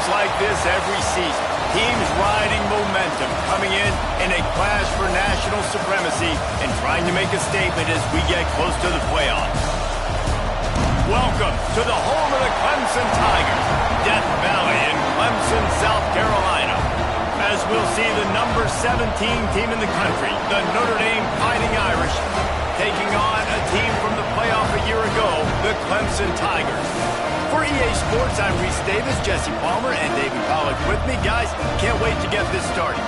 games like this every season. Teams riding momentum, coming in a clash for national supremacy and trying to make a statement as we get close to the playoffs. Welcome to the home of the Clemson Tigers, Death Valley in Clemson, South Carolina. As we'll see the number 17 team in the country, the Notre Dame Fighting Irish, taking on a team from the playoff a year ago, the Clemson Tigers. For EA Sports, I'm Reese Davis, Jesse Palmer, and David Pollack with me. Guys, can't wait to get this started.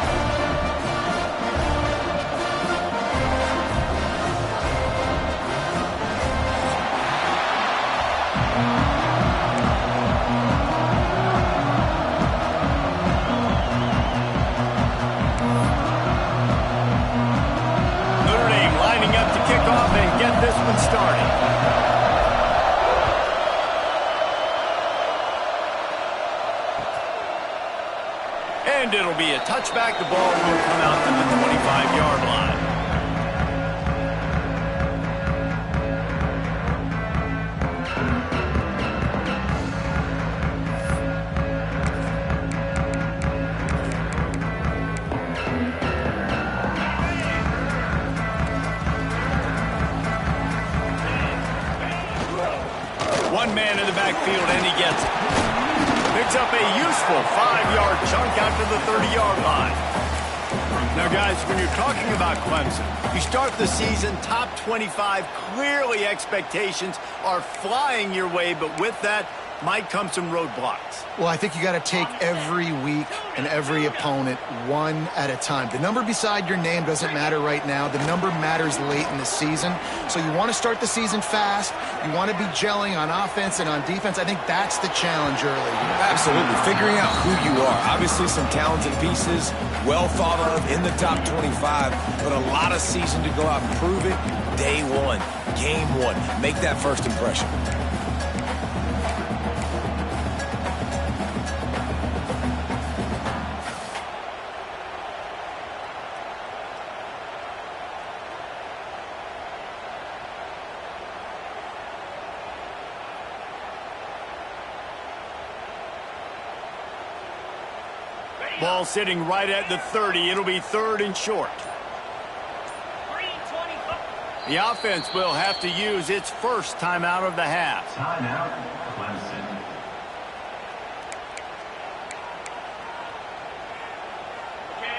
Notre Dame lining up to kick off and get this one started. And it'll be a touchback. The ball will come out to the 25-yard line. One man in the backfield, and he gets it. Picks up a useful 5-yard chunk out to the 30-yard line. Now, guys, when you're talking about Clemson, you start the season top 25. Clearly, expectations are flying your way, but with that might come some roadblocks. Well, I think you got to take every week and every opponent one at a time. The number beside your name doesn't matter right now. The number matters late in the season. So you want to start the season fast. You want to be gelling on offense and on defense. I think that's the challenge early. Absolutely. Figuring out who you are. Obviously, some talented pieces, well thought of in the top 25, but a lot of season to go out and prove it. Day one, game one. Make that first impression. Ball sitting right at the 30. It'll be third and short. The offense will have to use its first timeout of the half. Timeout, Clemson.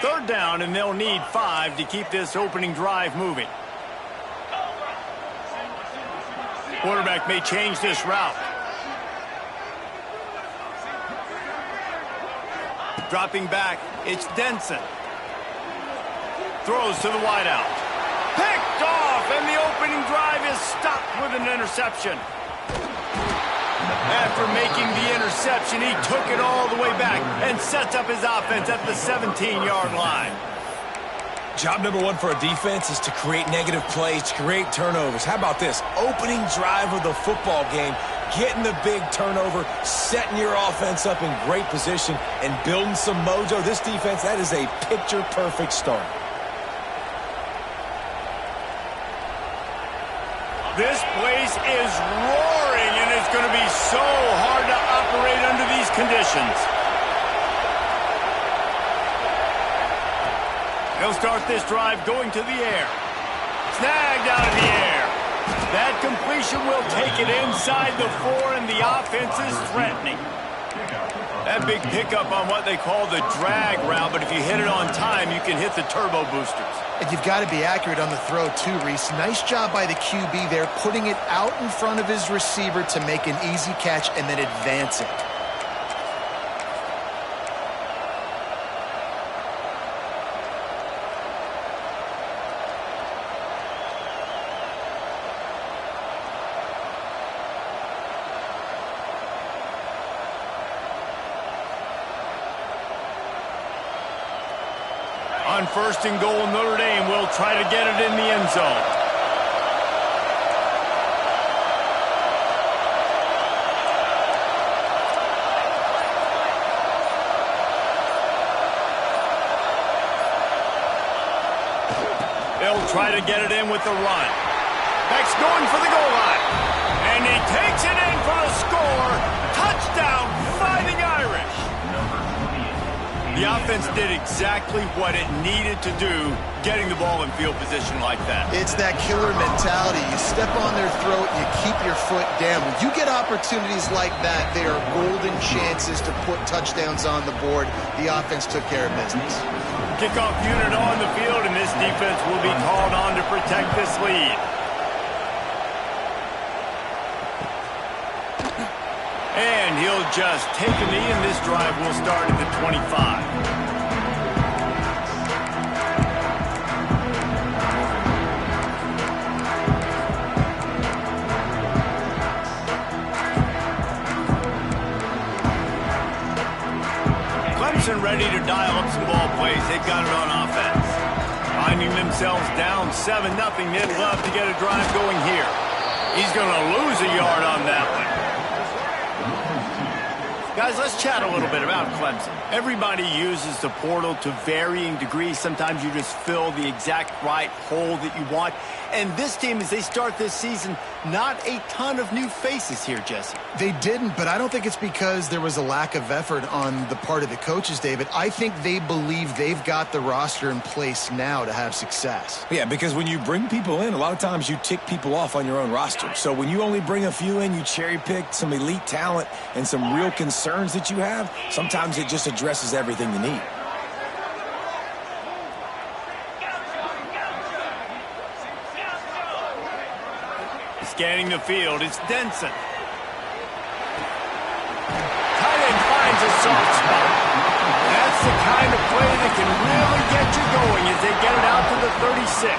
Third down, and they'll need 5 to keep this opening drive moving. Quarterback may change this route. Dropping back, it's Denson. Throws to the wideout. Picked off, and the opening drive is stopped with an interception. After making the interception, he took it all the way back and sets up his offense at the 17-yard line. Job number one for a defense is to create negative plays, to create turnovers. How about this? Opening drive of the football game, getting the big turnover, setting your offense up in great position, and building some mojo. This defense, that is a picture-perfect start. This place is roaring, and it's going to be so hard to operate under these conditions. They'll start this drive going to the air. Snagged out of the air. That completion will take it inside the 4, and the offense is threatening. That big pickup on what they call the drag route, but if you hit it on time, you can hit the turbo boosters. And you've got to be accurate on the throw, too, Reese. Nice job by the QB there, putting it out in front of his receiver to make an easy catch and then advance it. On first and goal, Notre Dame will try to get it in the end zone. They'll try to get it in with the run. Beck's going for the goal line. And he takes it in for a score. Touchdown, Fighting Irish. The offense did exactly what it needed to do, getting the ball in field position like that. It's that killer mentality. You step on their throat, you keep your foot down. When you get opportunities like that, they are golden chances to put touchdowns on the board. The offense took care of business. Kickoff unit on the field, and this defense will be called on to protect this lead. And he'll just take a knee, and this drive will start at the 25. Clemson ready to dial up some ball plays. They've got it on offense. Finding themselves down 7-0. They'd love to get a drive going here. He's going to lose a yard on that one. Guys, let's chat a little bit about Clemson. Everybody uses the portal to varying degrees. Sometimes you just fill the exact right hole that you want. And this team, as they start this season, not a ton of new faces here, Jesse. They didn't, but I don't think it's because there was a lack of effort on the part of the coaches, David. I think they believe they've got the roster in place now to have success. Yeah, because when you bring people in, a lot of times you tick people off on your own roster. So when you only bring a few in, you cherry-pick some elite talent and some real concerns that you have, sometimes it just addresses everything you need. Scanning the field, it's Denson. Tight end finds a soft spot. That's the kind of play that can really get you going as they get it out to the 36.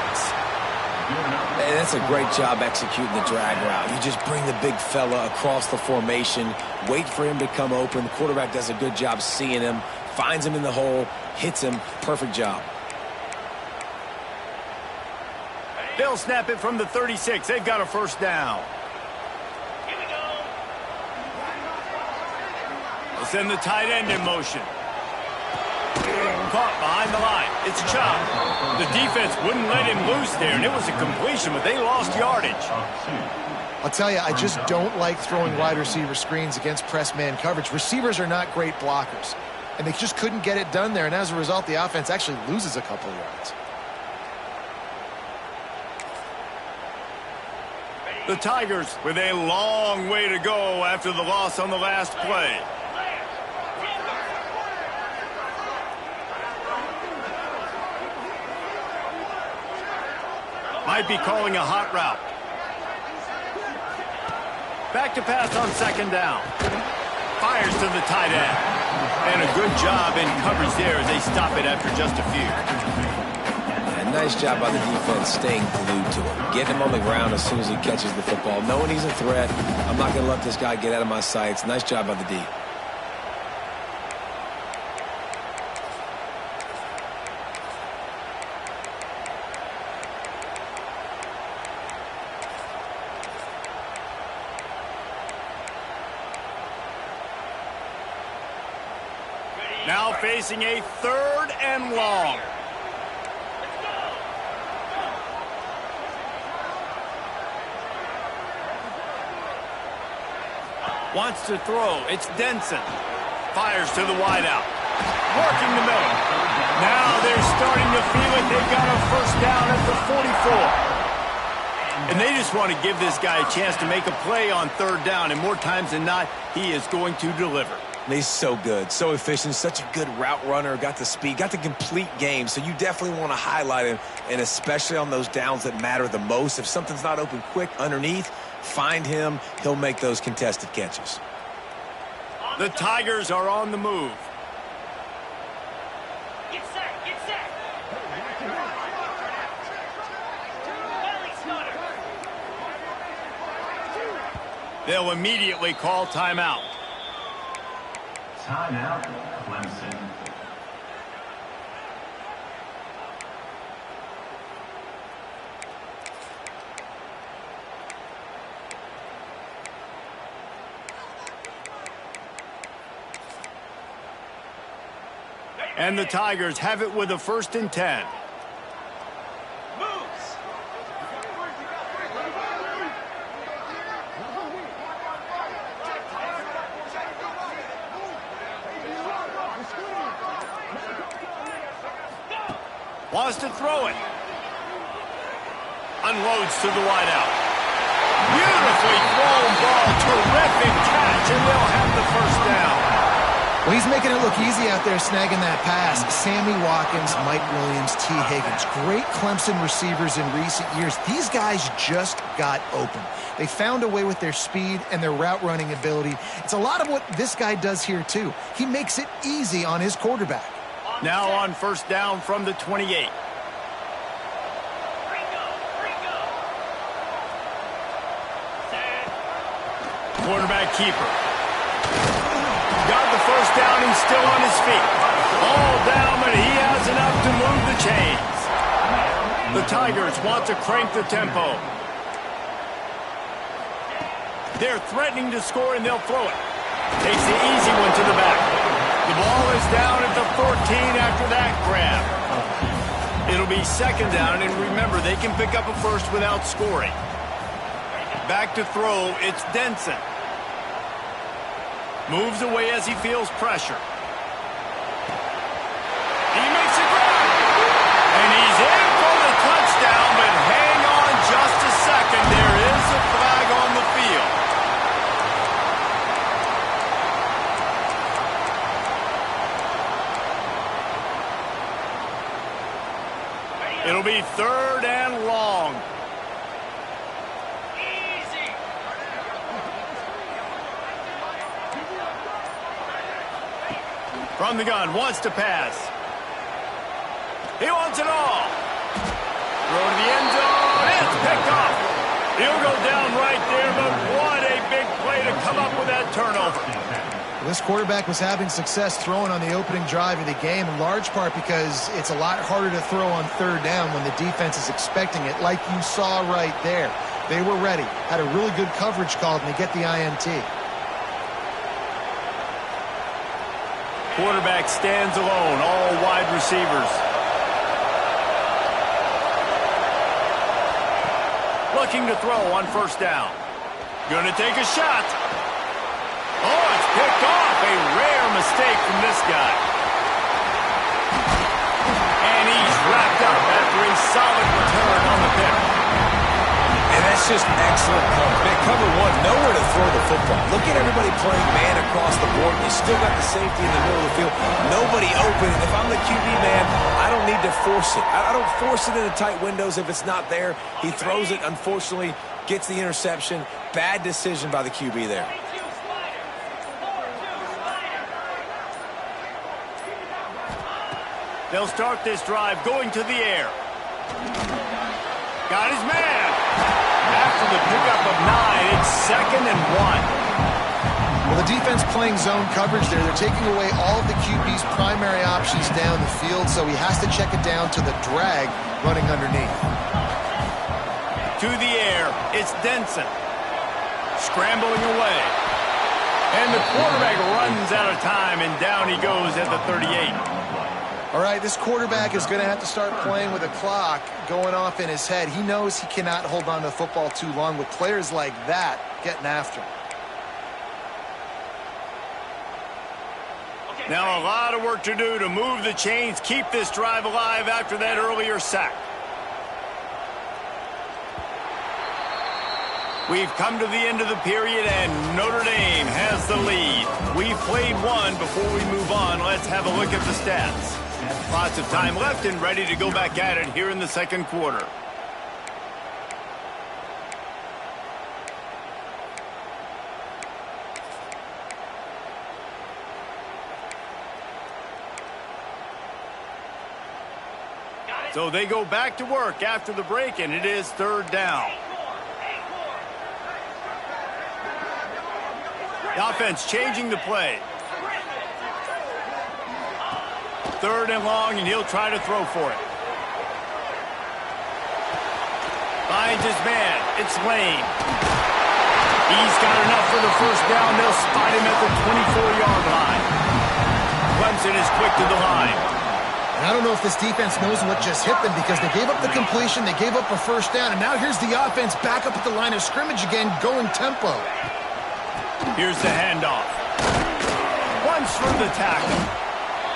And that's a great job executing the drag route. You just bring the big fella across the formation, wait for him to come open. The quarterback does a good job seeing him, finds him in the hole, hits him. Perfect job. They'll snap it from the 36. They've got a first down. They'll send the tight end in motion. Caught behind the line. It's Chubb. The defense wouldn't let him loose there, and it was a completion, but they lost yardage. I'll tell you, I just don't like throwing wide receiver screens against press man coverage. Receivers are not great blockers, and they just couldn't get it done there, and as a result, the offense actually loses a couple of yards. The Tigers with a long way to go after the loss on the last play. Might be calling a hot route. Back to pass on second down. Fires to the tight end. And a good job in coverage there as they stop it after just a few. Nice job by the defense staying glued to him. Getting him on the ground as soon as he catches the football. Knowing he's a threat, I'm not going to let this guy get out of my sights. Nice job by the D. Now facing a 3rd and long. Wants to throw. It's Denson. Fires to the wideout. Working the middle. Now they're starting to feel it. They've got a first down at the 44. And they just want to give this guy a chance to make a play on 3rd down. And more times than not, he is going to deliver. He's so good, so efficient, such a good route runner, got the speed, got the complete game. So you definitely want to highlight him, and especially on those downs that matter the most. If something's not open quick underneath, find him. He'll make those contested catches. The Tigers are on the move. Get set, get set. They'll immediately call timeout. Timeout, Clemson. And the Tigers have it with a 1st and 10. Wants to throw it. Unloads to the wideout. Beautifully thrown ball. Terrific catch, and they'll have the first down. Well, he's making it look easy out there snagging that pass. Sammy Watkins, Mike Williams, T. Higgins. Great Clemson receivers in recent years. These guys just got open. They found a way with their speed and their route running ability. It's a lot of what this guy does here, too. He makes it easy on his quarterback. Now on first down from the 28. Quarterback keeper. Got the first down. He's still on his feet. All down, but he has enough to move the chains. The Tigers want to crank the tempo. They're threatening to score, and they'll throw it. Takes the easy one to the back. The ball is down at the 14 after that grab. It'll be second down, and remember, they can pick up a first without scoring. Back to throw, it's Denson. Moves away as he feels pressure. He makes a grab. And he's in for the touchdown, but hang on just a second. There is a flag on the field. It'll be third and long. From the gun, wants to pass. He wants it all. Throw to the end zone. It's picked off. He'll go down right there, but what a big play to come up with that turnover. This quarterback was having success throwing on the opening drive of the game, in large part because it's a lot harder to throw on third down when the defense is expecting it, like you saw right there. They were ready, had a really good coverage called, and they get the INT. Quarterback stands alone, all wide receivers. Looking to throw on first down. Gonna take a shot. Oh, it's picked off. A rare mistake from this guy. And he's wrapped up after a solid return on the pick. And that's just excellent coverage. Cover one, nowhere to throw the football. Look at everybody playing man across the board. You still got the safety in the middle of the field. Nobody open. And if I'm the QB man, I don't need to force it. I don't force it into tight windows if it's not there. He throws it, unfortunately, gets the interception. Bad decision by the QB there. They'll start this drive going to the air. Got his man. After the pickup of 9, it's 2nd and 1. Well, the defense playing zone coverage there. They're taking away all of the QB's primary options down the field, so he has to check it down to the drag running underneath. To the air, it's Denson. Scrambling away. And the quarterback runs out of time, and down he goes at the 38. All right, this quarterback is going to have to start playing with a clock going off in his head. He knows he cannot hold on to the football too long with players like that getting after him. Now a lot of work to do to move the chains, keep this drive alive after that earlier sack. We've come to the end of the period, and Notre Dame has the lead. We've played one. Before we move on, let's have a look at the stats. Lots of time left and ready to go back at it here in the second quarter. So they go back to work after the break, and it is third down. The offense changing the play. Third and long, and he'll try to throw for it. Finds his man. It's Lane. He's got enough for the first down. They'll spot him at the 24-yard line. Clemson is quick to the line. And I don't know if this defense knows what just hit them because they gave up the completion, they gave up a first down, and now here's the offense back up at the line of scrimmage again, going tempo. Here's the handoff. Runs through the tackle.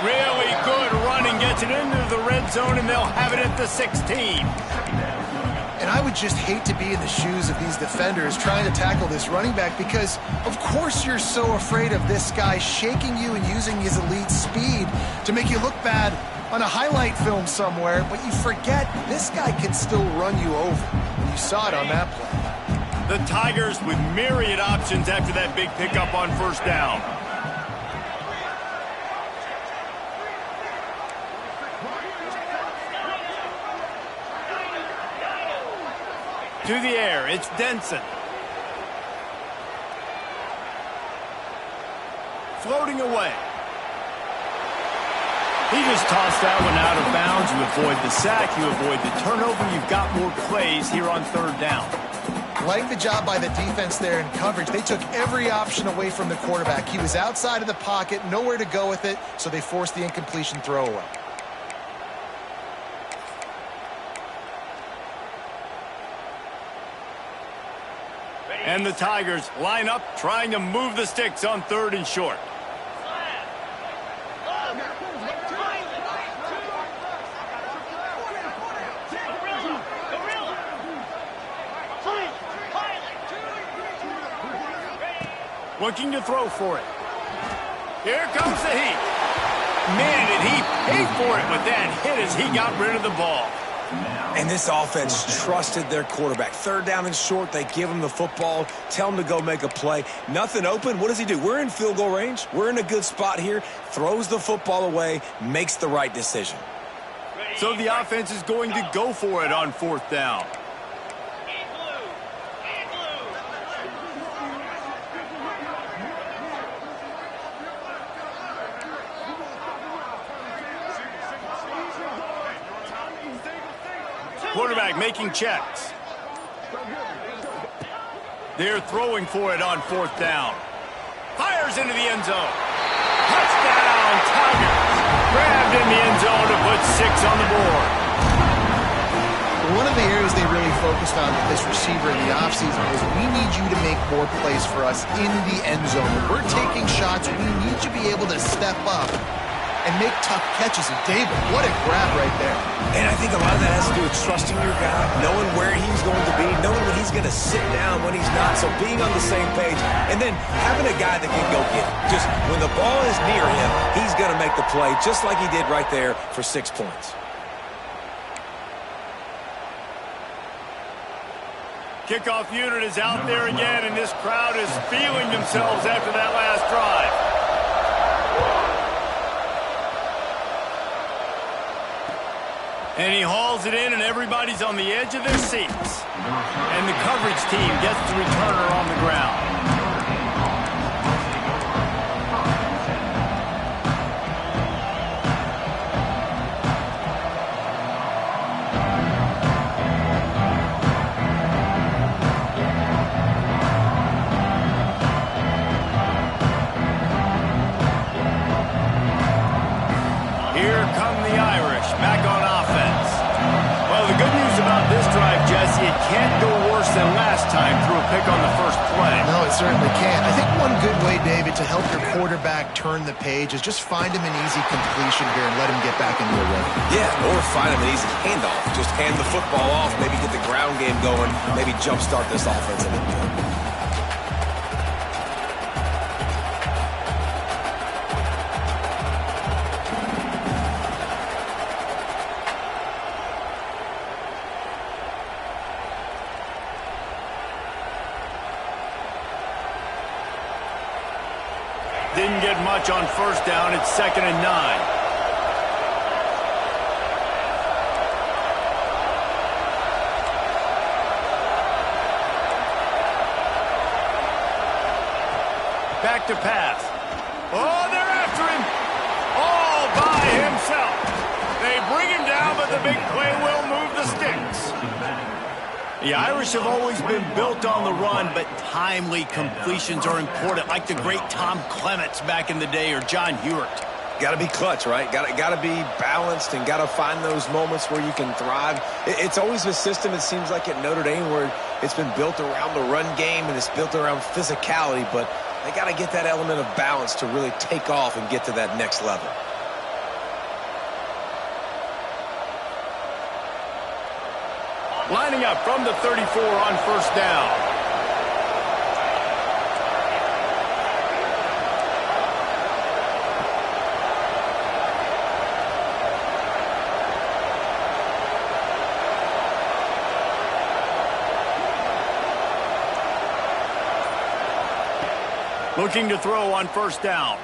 Really good running, gets Stretch it into the red zone, and they'll have it at the 16. And I would just hate to be in the shoes of these defenders trying to tackle this running back because, of course, you're so afraid of this guy shaking you and using his elite speed to make you look bad on a highlight film somewhere, but you forget this guy can still run you over. And you saw it on that play. The Tigers with myriad options after that big pickup on first down. To the air, it's Denson. Floating away. He just tossed that one out of bounds. You avoid the sack, you avoid the turnover. You've got more plays here on third down. Like the job by the defense there in coverage. They took every option away from the quarterback. He was outside of the pocket, nowhere to go with it, so they forced the incompletion throwaway. And the Tigers line up, trying to move the sticks on third and short. Looking to throw for it. Here comes the heat. Man, did he pay for it with that hit as he got rid of the ball. And this offense trusted their quarterback. Third down and short, they give him the football, tell him to go make a play. Nothing open. What does he do? We're in field goal range. We're in a good spot here. Throws the football away, makes the right decision. So the offense is going to go for it on fourth down. Quarterback making checks. They're throwing for it on fourth down. Fires into the end zone. Touchdown, Tigers. Grabbed in the end zone to put 6 on the board. One of the areas they really focused on with this receiver in the offseason was we need you to make more plays for us in the end zone. When we're taking shots, we need you to be able to step up and make tough catches. And David, what a grab right there. And I think a lot of that has to do with trusting your guy, knowing where he's going to be, knowing when he's going to sit down, when he's not. So being on the same page, and then having a guy that can go get it. Just when the ball is near him, he's going to make the play, just like he did right there for 6 points. Kickoff unit is out there again, and this crowd is feeling themselves after that last drive. And he hauls it in, and everybody's on the edge of their seats. And the coverage team gets the returner on the ground. Here come the Irish back on offense. Well, the good news about this drive, Jesse, it can't go worse than last time through a pick on the first play. No, it certainly can't. I think one good way, David, to help your quarterback turn the page is just find him an easy completion here and let him get back into a rhythm. Yeah, or find him an easy handoff. Just hand the football off, maybe get the ground game going, maybe jumpstart this offense a little bit. Didn't get much on first down. It's 2nd and 9. Back to pass. Oh, they're after him. All by himself. They bring him down, but the big play will move the sticks. The Irish have always been built on the run, but timely completions are important, like the great Tom Clements back in the day or John Hewart. Got to be clutch, right? Got to be balanced and got to find those moments where you can thrive. It's always a system, it seems like, at Notre Dame where it's been built around the run game and it's built around physicality, but they got to get that element of balance to really take off and get to that next level. Lining up from the 34 on first down. Looking to throw on first down.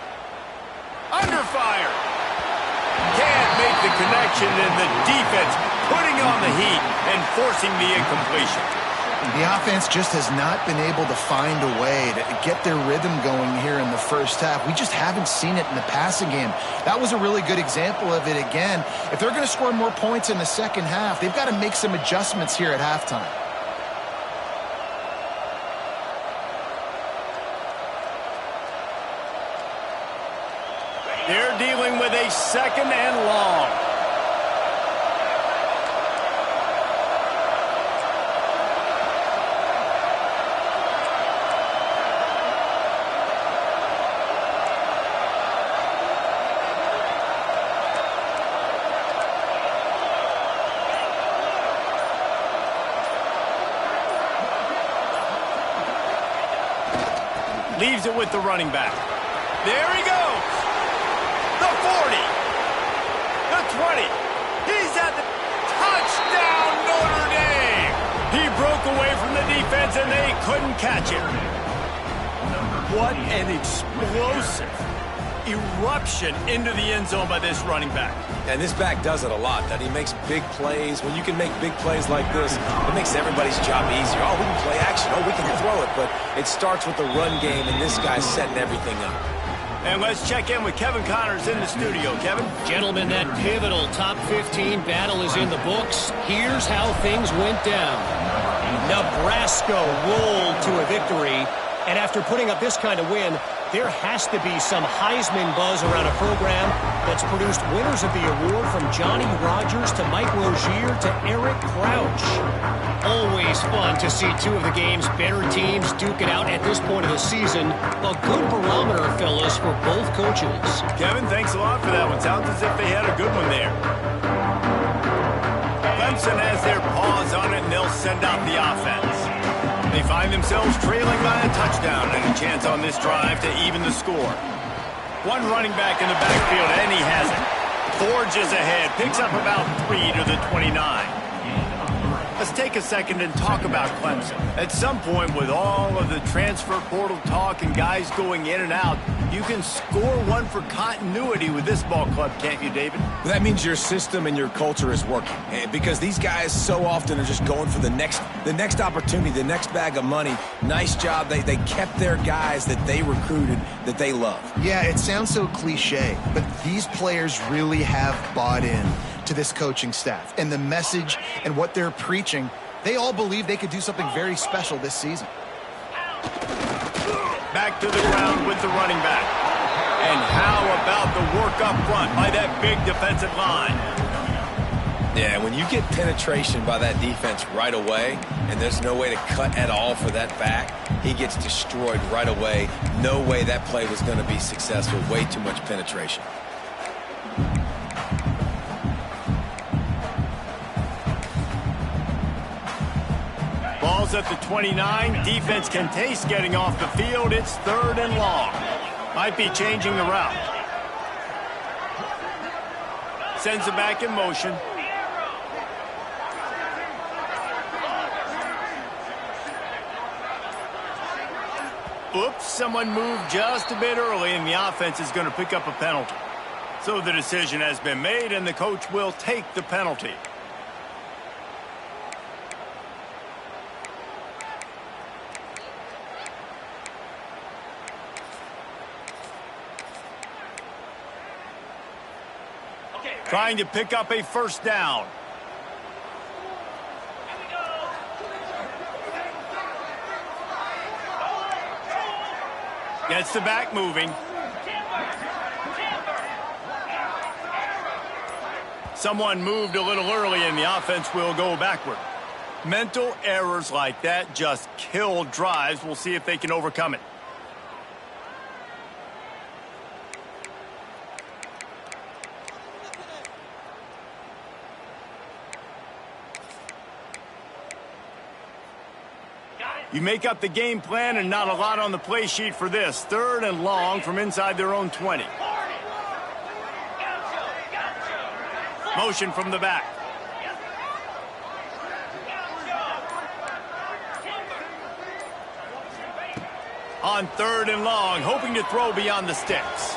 Under fire. Can't make the connection, and the defense putting on the heat and forcing the incompletion. The offense just has not been able to find a way to get their rhythm going here in the first half. We just haven't seen it in the passing game. That was a really good example of it again. If they're going to score more points in the second half, they've got to make some adjustments here at halftime. They're dealing with a second and long. Leaves it with the running back. There he goes. The 40. The 20. He's at the touchdown, Notre Dame. He broke away from the defense, and they couldn't catch him. What an explosive eruption into the end zone by this running back. And this back does it a lot, that he makes big plays. When you can make big plays like this, it makes everybody's job easier. Oh, we can play action. Oh, we can throw it. But it starts with the run game, and this guy's setting everything up. And let's check in with Kevin Connors in the studio. Kevin? Gentlemen, that pivotal top 15 battle is in the books. Here's how things went down. Nebraska rolled to a victory, and after putting up this kind of win, there has to be some Heisman buzz around a program that's produced winners of the award from Johnny Rodgers to Mike Rozier to Eric Crouch. Always fun to see two of the game's better teams duke it out at this point of the season. A good barometer, fellas, for both coaches. Kevin, thanks a lot for that one. Sounds as if they had a good one there. Clemson has their paws on it, and they'll send out the offense. They find themselves trailing by a touchdown and a chance on this drive to even the score. One running back in the backfield, and he has it. Forges ahead, picks up about 3 to the 29. Let's take a second and talk about Clemson. At some point, with all of the transfer portal talk and guys going in and out, you can score one for continuity with this ball club, can't you, David? That means your system and your culture is working. Because these guys so often are just going for the next opportunity, the next bag of money. Nice job. They kept their guys that they recruited, that they love. Yeah, it sounds so cliche, but these players really have bought in to this coaching staff and the message and what they're preaching. They all believe they could do something very special this season. Back to the ground with the running back. And how about the work up front by that big defensive line? Yeah, when you get penetration by that defense right away, and there's no way to cut at all for that back, he gets destroyed right away. No way that play was going to be successful. Way too much penetration. Ball's at the 29. Defense can taste getting off the field. It's 3rd and long. Might be changing the route. Sends it back in motion. Oops, someone moved just a bit early, and the offense is going to pick up a penalty. So the decision has been made, and the coach will take the penalty. Trying to pick up a first down. Gets the back moving. Someone moved a little early, and the offense will go backward. Mental errors like that just kill drives. We'll see if they can overcome it. You make up the game plan and not a lot on the play sheet for this. 3rd and long from inside their own 20. Motion from the back. On 3rd and long, hoping to throw beyond the sticks.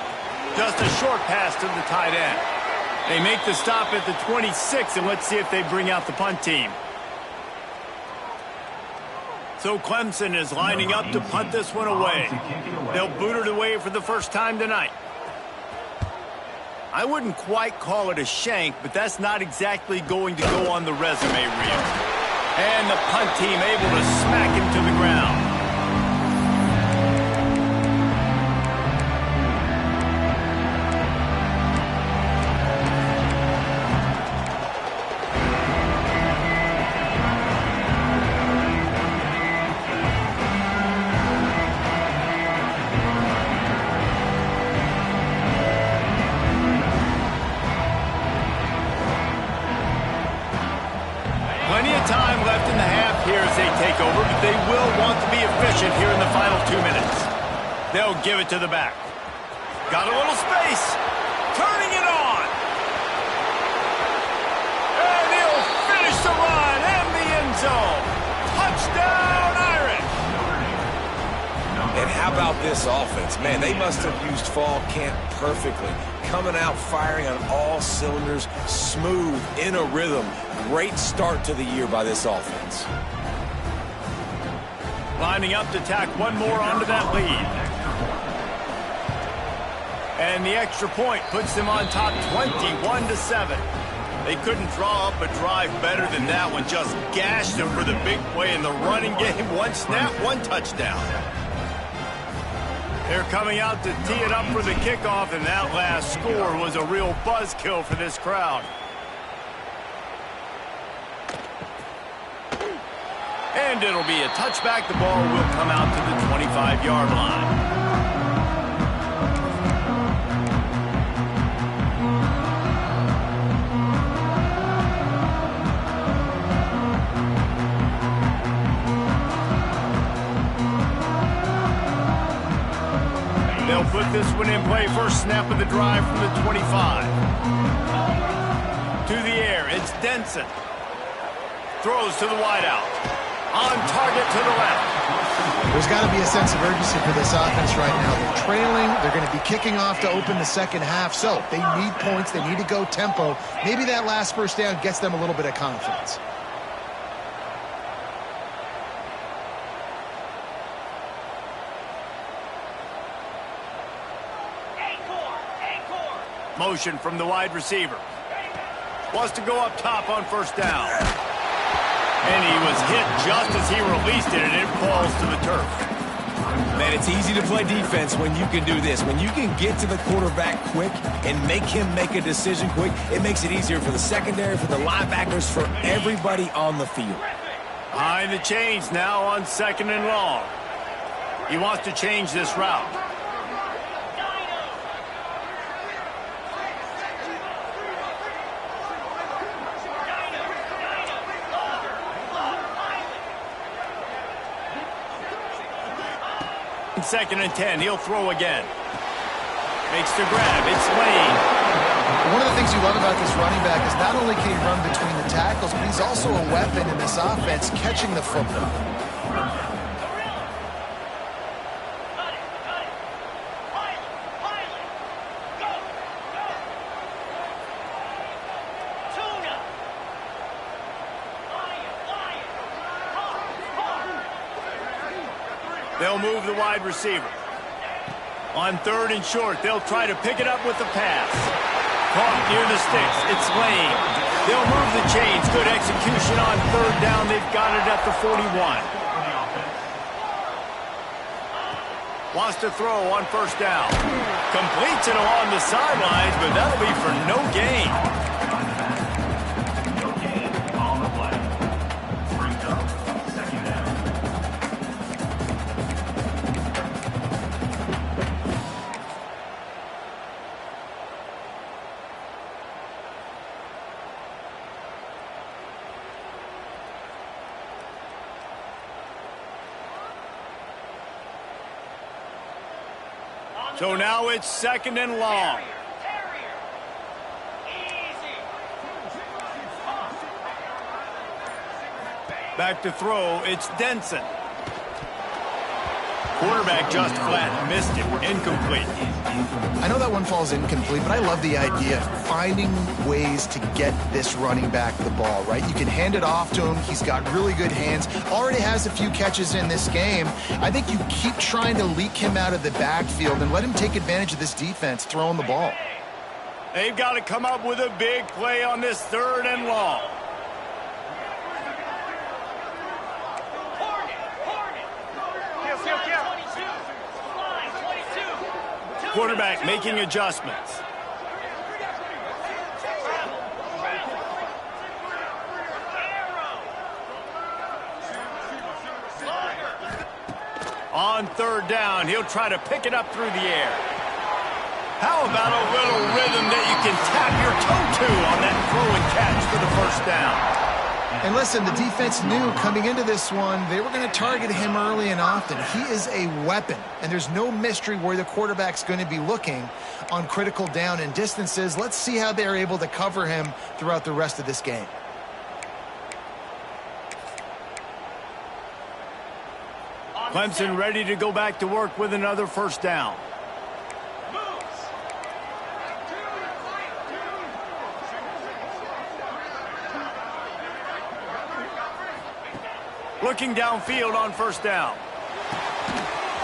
Just a short pass to the tight end. They make the stop at the 26, and let's see if they bring out the punt team. So Clemson is lining up to punt this one away. They'll boot it away for the first time tonight. I wouldn't quite call it a shank, but that's not exactly going to go on the resume reel. And the punt team able to smack him to the ground. Plenty of time left in the half here as they take over, but they will want to be efficient here in the final 2 minutes. They'll give it to the back. Got a little space. Turning it on. And he'll finish the run in the end zone. Touchdown, Irish. And how about this offense? Man, they must have used fall camp perfectly. Coming out firing on all cylinders, smooth, in a rhythm. Great start to the year by this offense. Lining up to tack one more onto that lead. And the extra point puts them on top 21-7. They couldn't draw up a drive better than that one. Just gashed them for the big play in the running game. One snap, one touchdown. They're coming out to tee it up for the kickoff, and that last score was a real buzzkill for this crowd. And it'll be a touchback. The ball will come out to the 25-yard line. They'll put this one in play. First snap of the drive from the 25. To the air, it's Denson. Throws to the wideout. On target to the left. There's got to be a sense of urgency for this offense right now. They're trailing. They're going to be kicking off to open the second half. So they need points. They need to go tempo. Maybe that last first down gets them a little bit of confidence. Motion from the wide receiver. Wants to go up top on first down. And he was hit just as he released it, and it falls to the turf. Man, it's easy to play defense when you can do this. When you can get to the quarterback quick and make him make a decision quick, it makes it easier for the secondary, for the linebackers, for everybody on the field. Behind the chains now on 2nd and long. He wants to change this route. Second and 10. He'll throw again. Makes the grab. It's Lane. One of the things you love about this running back is not only can he run between the tackles, but he's also a weapon in this offense catching the football. They'll move the wide receiver. On 3rd and short, they'll try to pick it up with the pass. Caught near the sticks. It's Lane. They'll move the chains. Good execution on 3rd down. They've got it at the 41. Wants to throw on first down. Completes it along the sidelines, but that'll be for no gain. So now it's 2nd and long. Back to throw, it's Denson. Quarterback just flat missed it. Incomplete. I know that one falls incomplete, but I love the idea of finding ways to get this running back the ball, right? You can hand it off to him. He's got really good hands. Already has a few catches in this game. I think you keep trying to leak him out of the backfield and let him take advantage of this defense throwing the ball. They've got to come up with a big play on this 3rd and long. Quarterback making adjustments. On 3rd down, he'll try to pick it up through the air. How about a little rhythm that you can tap your toe to on that throw and catch for the 1st down? And listen, the defense knew coming into this one, they were going to target him early and often. He is a weapon, and there's no mystery where the quarterback's going to be looking on critical down and distances. Let's see how they're able to cover him throughout the rest of this game. Clemson ready to go back to work with another 1st down. Looking downfield on 1st down.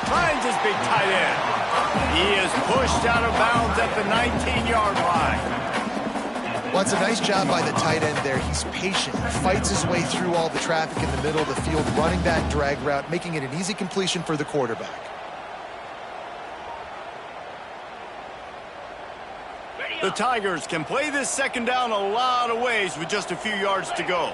Finds his big tight end. He is pushed out of bounds at the 19-yard line. Well, it's a nice job by the tight end there. He's patient. He fights his way through all the traffic in the middle of the field, running that drag route, making it an easy completion for the quarterback. The Tigers can play this 2nd down a lot of ways with just a few yards to go.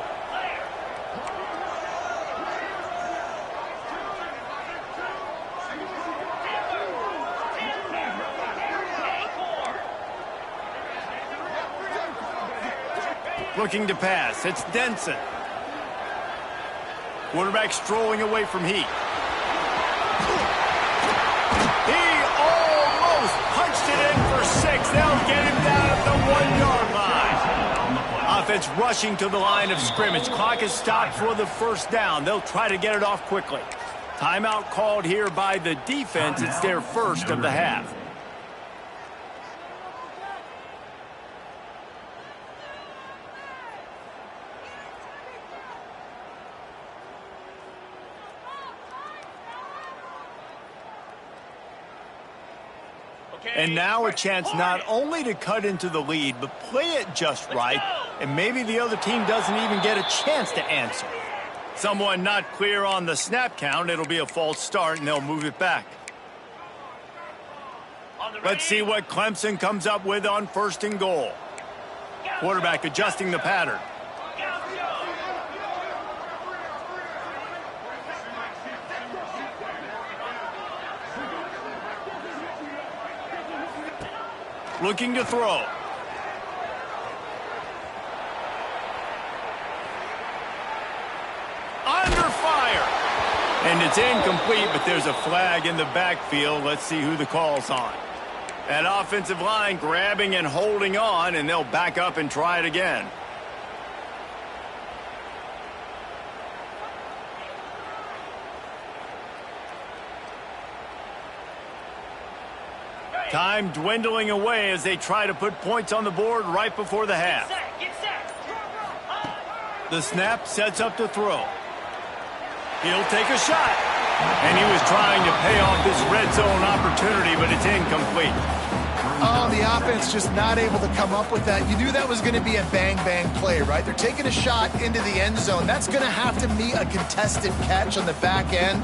Looking to pass, it's Denson. Quarterback strolling away from Heat. He almost punched it in for 6. They'll get him down at the 1-yard line. Offense rushing to the line of scrimmage. Clock is stopped for the 1st down. They'll try to get it off quickly. Timeout called here by the defense. It's their 1st of the half. And now a chance not only to cut into the lead, but play it just right, and maybe the other team doesn't even get a chance to answer. Someone not clear on the snap count. It'll be a false start, and they'll move it back. Let's see what Clemson comes up with on 1st and goal. Quarterback adjusting the pattern. Looking to throw. Under fire. And it's incomplete, but there's a flag in the backfield. Let's see who the call's on. That offensive line grabbing and holding on, and they'll back up and try it again. Time dwindling away as they try to put points on the board right before the half. The snap sets up to throw. He'll take a shot. And he was trying to pay off this red zone opportunity, but it's incomplete. Oh, the offense just not able to come up with that. You knew that was going to be a bang-bang play, right? They're taking a shot into the end zone. That's going to have to be a contested catch on the back end,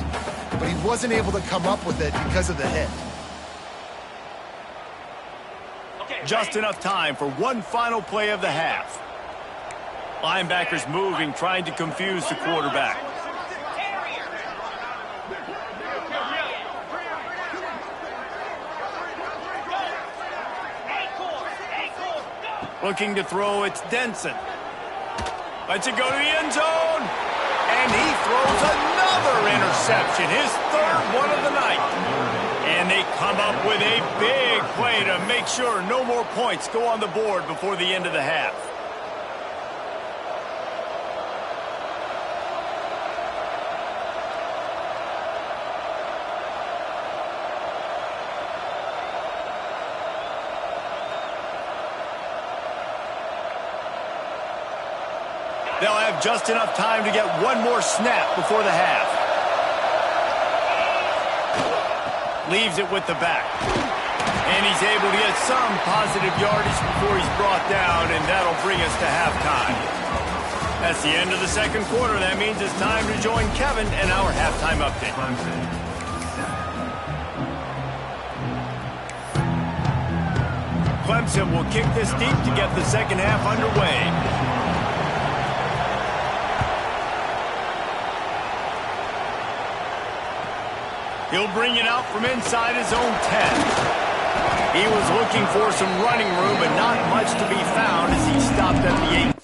but he wasn't able to come up with it because of the hit. Just enough time for one final play of the half. Linebackers moving, trying to confuse the quarterback. Looking to throw, it's Denson. Lets it go to the end zone. And he throws another interception, his 3rd one of the night. And they Come up with a big play to make sure no more points go on the board before the end of the half. They'll have just enough time to get one more snap before the half. Leaves it with the back. And he's able to get some positive yardage before he's brought down, and that'll bring us to halftime. That's the end of the second quarter. That means it's time to join Kevin and our halftime update. Clemson will kick this deep to get the second half underway. He'll bring it out from inside his own 10. He was looking for some running room, but not much to be found as he stopped at the 8.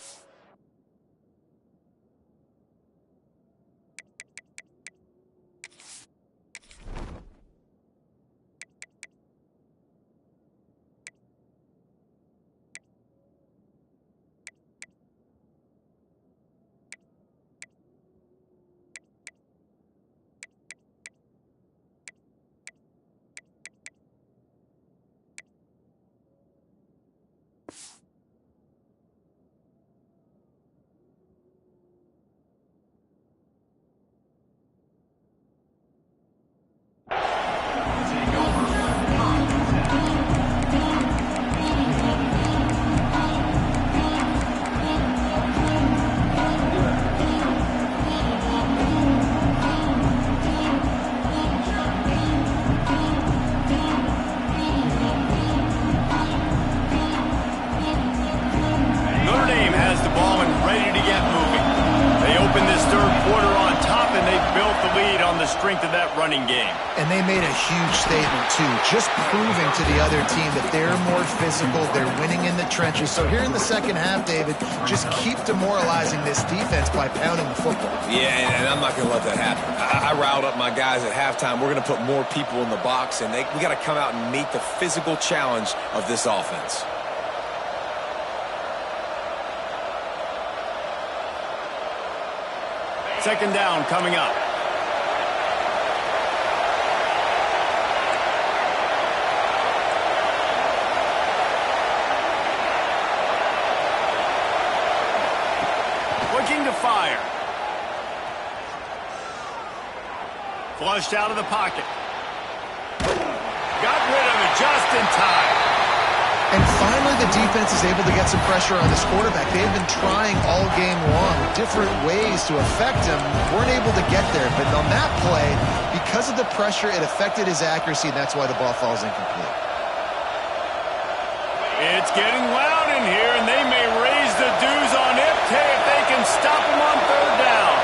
Strength of that running game. And they made a huge statement, too, just proving to the other team that they're more physical, they're winning in the trenches. So here in the second half, David, just keep demoralizing this defense by pounding the football. Yeah, and I'm not going to let that happen. I riled up my guys at halftime. We're going to put more people in the box, and we got to come out and meet the physical challenge of this offense. Second down coming up. To fire. Flushed out of the pocket. Got rid of it just in time. And finally the defense is able to get some pressure on this quarterback. They've been trying all game long different ways to affect him. Weren't able to get there. But on that play, because of the pressure, it affected his accuracy, and that's why the ball falls incomplete. It's getting loud in here, and they may raise the dues on Ipte if they can stop him on third down.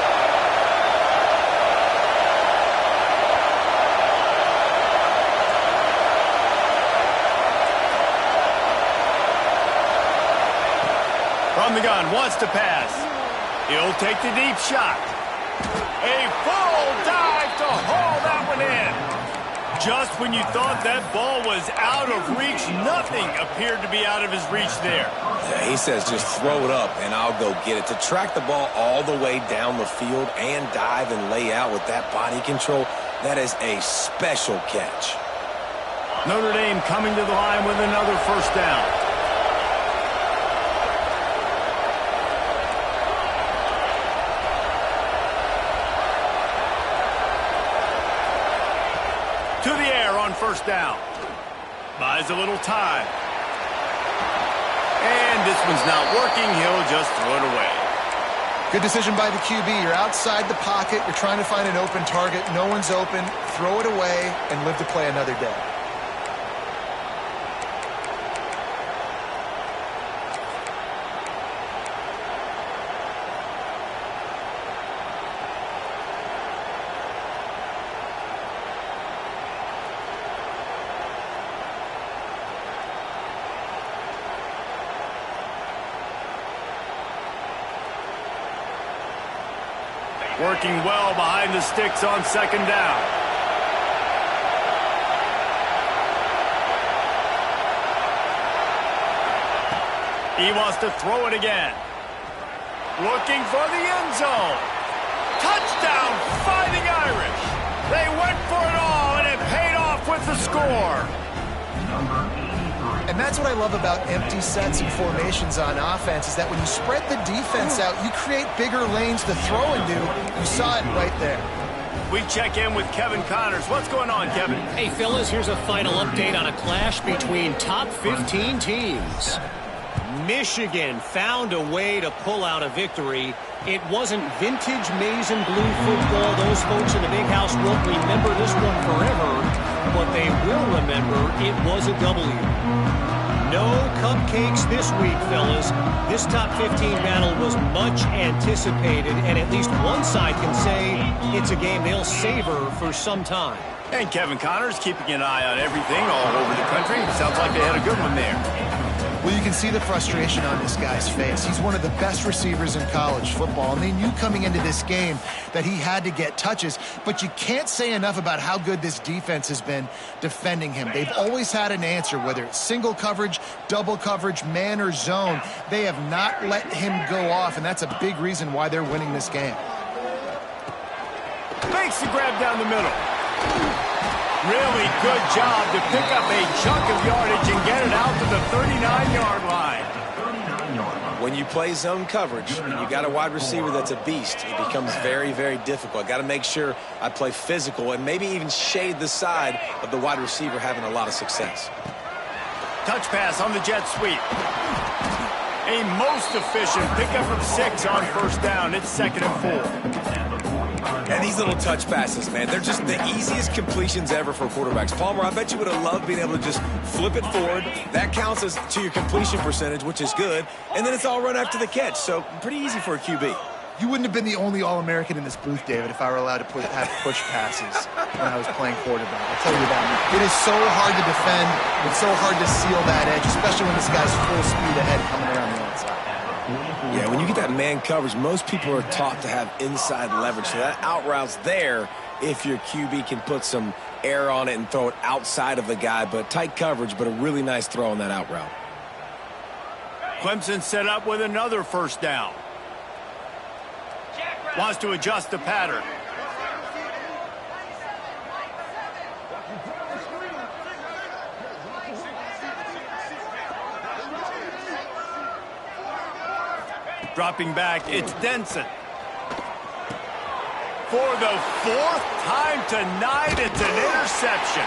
From the gun, wants to pass. He'll take the deep shot. A full dive to haul that one in. Just when you thought that ball was out of reach, nothing appeared to be out of his reach there. Yeah, he says just throw it up and I'll go get it. To track the ball all the way down the field and dive and lay out with that body control, that is a special catch. Notre Dame coming to the line with another first down. To the air on first down. Buys a little time. And this one's not working. He'll just throw it away. Good decision by the QB. You're outside the pocket. You're trying to find an open target. No one's open. Throw it away and live to play another day. Working well behind the sticks on second down. He wants to throw it again. Looking for the end zone. Touchdown, Fighting Irish. They went for it all, and it paid off with the score. And that's what I love about empty sets and formations on offense, is that when you spread the defense out, you create bigger lanes to throw into. You saw it right there. We check in with Kevin Connors. What's going on, Kevin? Hey, fellas, here's a final update on a clash between top 15 teams. Michigan found a way to pull out a victory. It wasn't vintage maize and blue football. Those folks in the big house won't remember this one forever, but they will remember it was a W. No cupcakes this week, fellas. This top 15 battle was much anticipated, and at least one side can say it's a game they'll savor for some time. And Kevin Connors keeping an eye on everything all over the country. Sounds like they had a good one there. Well, you can see the frustration on this guy's face. He's one of the best receivers in college football, and they knew coming into this game that he had to get touches, but you can't say enough about how good this defense has been defending him. They've always had an answer, whether it's single coverage, double coverage, man or zone. They have not let him go off, and that's a big reason why they're winning this game. Makes the grab down the middle. Really good job to pick up a chunk of yardage and get it out to the 39-yard line. When you play zone coverage and you got a wide receiver that's a beast, it becomes very, very difficult. Got to make sure I play physical and maybe even shade the side of the wide receiver having a lot of success. Touch pass on the jet sweep. A most efficient pickup of 6 on first down. It's 2nd and 4. And these little touch passes, man, they're just the easiest completions ever for quarterbacks. Palmer, I bet you would have loved being able to just flip it forward. That counts as to your completion percentage, which is good. And then it's all run after the catch, so pretty easy for a QB. You wouldn't have been the only All-American in this booth, David, if I were allowed to have push passes when I was playing quarterback. I'll tell you that. It is so hard to defend. It's so hard to seal that edge, especially when this guy's full speed ahead coming around the outside. Yeah, when you get that man coverage, most people are taught to have inside leverage. So that out route's there if your QB can put some air on it and throw it outside of the guy. But tight coverage, but a really nice throw on that out route. Clemson set up with another first down. Wants to adjust the pattern. Dropping back, it's Denson. For the 4th time tonight, it's an interception.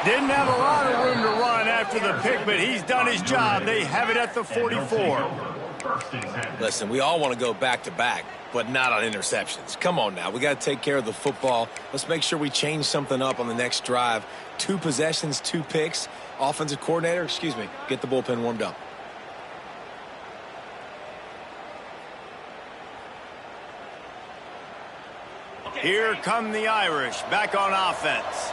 Didn't have a lot of room to run after the pick, but he's done his job. They have it at the 44. Listen, we all want to go back-to-back, but not on interceptions. Come on now. We got to take care of the football. Let's make sure we change something up on the next drive. 2 possessions, 2 picks. Offensive coordinator, get the bullpen warmed up. Here come the Irish back on offense.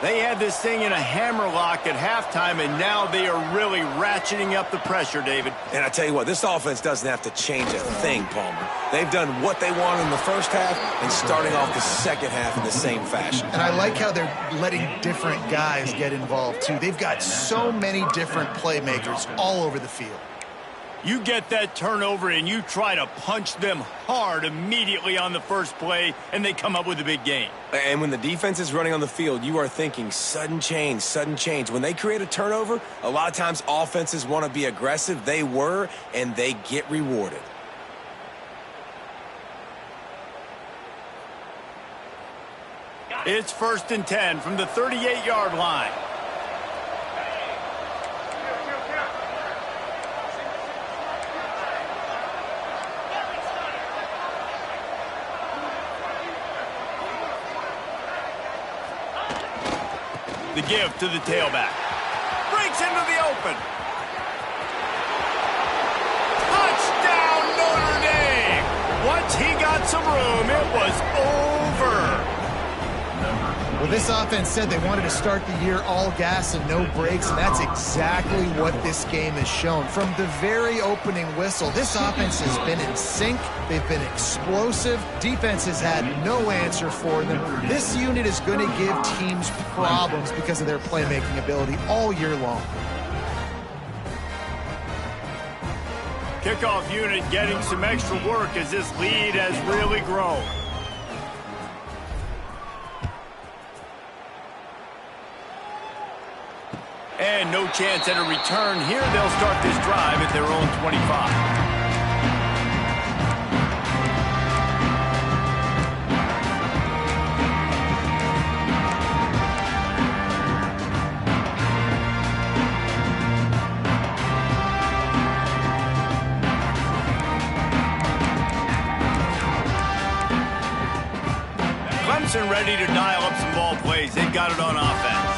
They had this thing in a hammerlock at halftime, and now they are really ratcheting up the pressure, David. And I tell you what, this offense doesn't have to change a thing, Palmer. They've done what they want in the first half and starting off the second half in the same fashion. And I like how they're letting different guys get involved, too. They've got so many different playmakers all over the field. You get that turnover and you try to punch them hard immediately on the first play, and they come up with a big gain. And when the defense is running on the field, you are thinking sudden change, sudden change. When they create a turnover, a lot of times offenses want to be aggressive. They were, and they get rewarded. It's 1st and 10 from the 38-yard line. The give to the tailback. Breaks into the open. Touchdown, Notre Dame! Once he got some room, it was over. Well, this offense said they wanted to start the year all gas and no brakes, and that's exactly what this game has shown. From the very opening whistle, this offense has been in sync. They've been explosive. Defense has had no answer for them. This unit is going to give teams problems because of their playmaking ability all year long. Kickoff unit getting some extra work as this lead has really grown. And no chance at a return here. They'll start this drive at their own 25. Clemson ready to dial up some ball plays. They've got it on offense.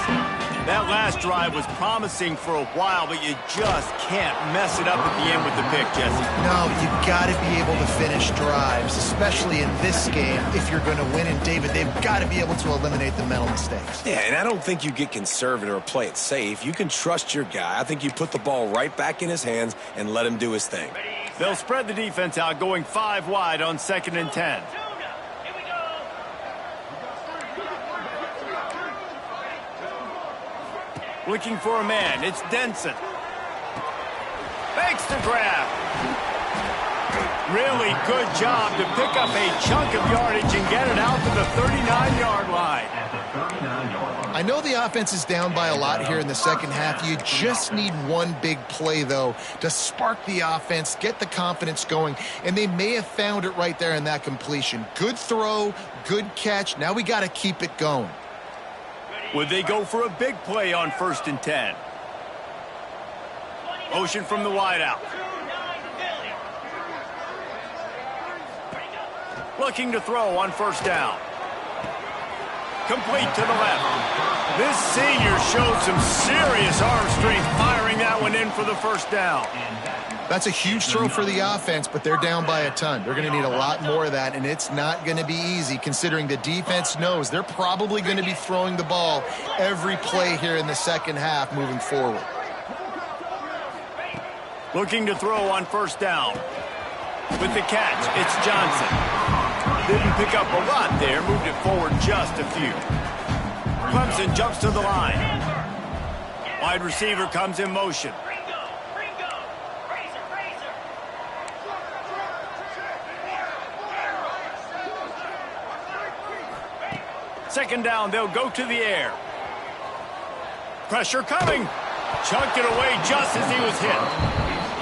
That last drive was promising for a while, but you just can't mess it up at the end with the pick, Jesse. No, you've got to be able to finish drives, especially in this game if you're going to win. And, David, they've got to be able to eliminate the mental mistakes. Yeah, and I don't think you get conservative or play it safe. You can trust your guy. I think you put the ball right back in his hands and let him do his thing. They'll spread the defense out, going 5 wide on 2nd and 10. Looking for a man. It's Denson. Makes the grab. Really good job to pick up a chunk of yardage and get it out to the 39-yard line. I know the offense is down by a lot here in the second half. You just need one big play, though, to spark the offense, get the confidence going, and they may have found it right there in that completion. Good throw, good catch. Now we got to keep it going. Would they go for a big play on 1st and 10? Motion from the wideout. Looking to throw on 1st down. Complete to the left. This senior showed some serious arm strength firing that one in for the 1st down. That's a huge throw for the offense, but they're down by a ton. They're going to need a lot more of that, and it's not going to be easy considering the defense knows they're probably going to be throwing the ball every play here in the second half moving forward. Looking to throw on 1st down. With the catch, it's Johnson. Didn't pick up a lot there, moved it forward just a few. Clemson jumps to the line. Wide receiver comes in motion. Second down, they'll go to the air. Pressure coming. Chunked it away just as he was hit.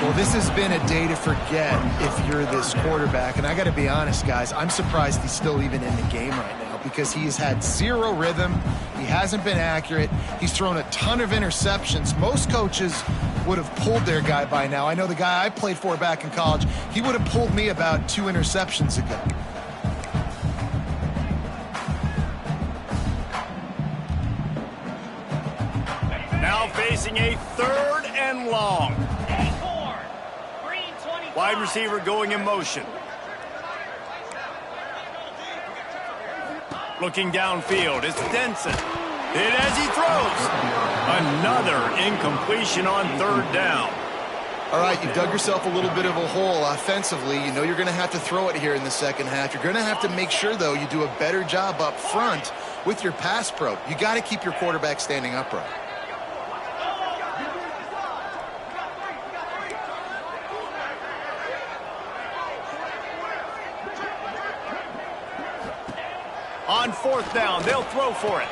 Well, this has been a day to forget if you're this quarterback. And I got to be honest, guys, I'm surprised he's still even in the game right now because he's had zero rhythm. He hasn't been accurate. He's thrown a ton of interceptions. Most coaches would have pulled their guy by now. I know the guy I played for back in college, he would have pulled me about 2 interceptions ago. Now facing a 3rd and long. Wide receiver going in motion. Looking downfield, it's Denson. Hit as he throws. Another incompletion on 3rd down. All right, you've dug yourself a little bit of a hole offensively. You know you're going to have to throw it here in the second half. You're going to have to make sure, though, you do a better job up front with your pass pro. You got to keep your quarterback standing upright. On 4th down, they'll throw for it.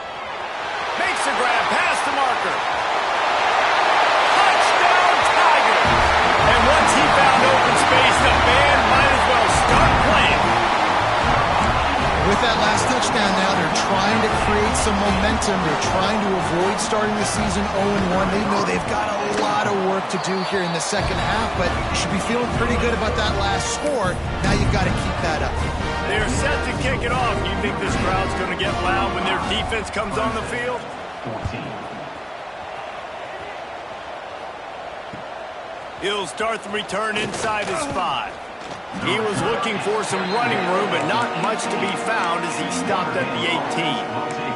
Makes a grab past the marker. Touchdown, Tiger! And once he found open space, the band might as well start playing. With that last touchdown now, they're trying to create some momentum. They're trying to avoid starting the season 0-1. They know they've got a lot of work to do here in the second half, but you should be feeling pretty good about that last score. Now you've got to keep that up. They're set to kick it off. You think this crowd's going to get loud when their defense comes on the field? 14. He'll start the return inside his 5. He was looking for some running room, but not much to be found as he stopped at the 18.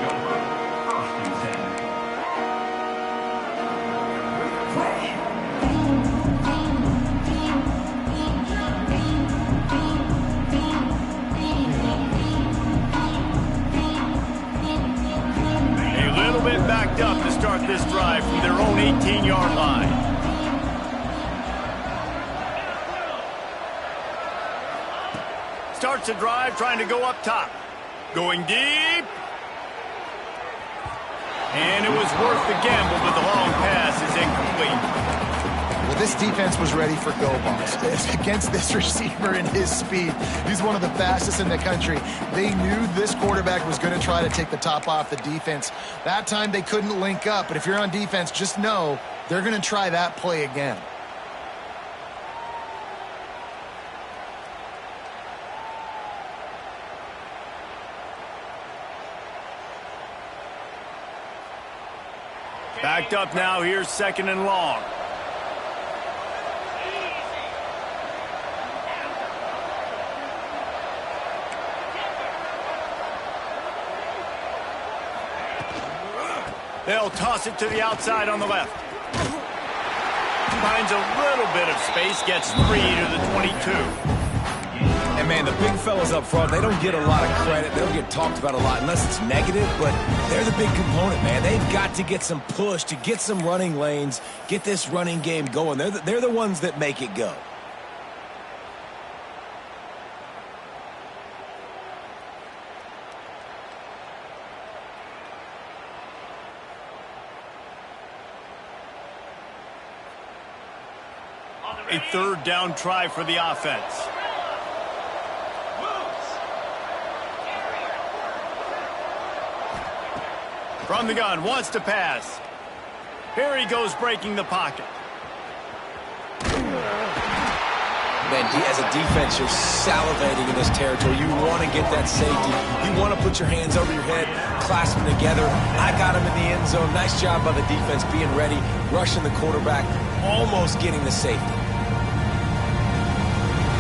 Backed up to start this drive from their own 18-yard line. starts the drive trying to go up top. Going deep. And it was worth the gamble, but the long pass is incomplete. Well, this defense was ready for go balls. Against this receiver and his speed, he's one of the fastest in the country. They knew this quarterback was going to try to take the top off the defense. That time they couldn't link up, but if you're on defense, just know they're going to try that play again. Backed up now, here's 2nd and long. They'll toss it to the outside on the left. Finds a little bit of space, gets 3 to the 22. And, man, the big fellas up front, they don't get a lot of credit. They don't get talked about a lot unless it's negative, but they're the big component, man. They've got to get some push, to get some running lanes, get this running game going. They're the ones that make it go. A 3rd down try for the offense. From the gun, wants to pass. Here he goes, breaking the pocket. Man, as a defense, you're salivating in this territory. You want to get that safety. You want to put your hands over your head, clasp them together. I got him in the end zone. Nice job by the defense being ready, rushing the quarterback, almost getting the safety.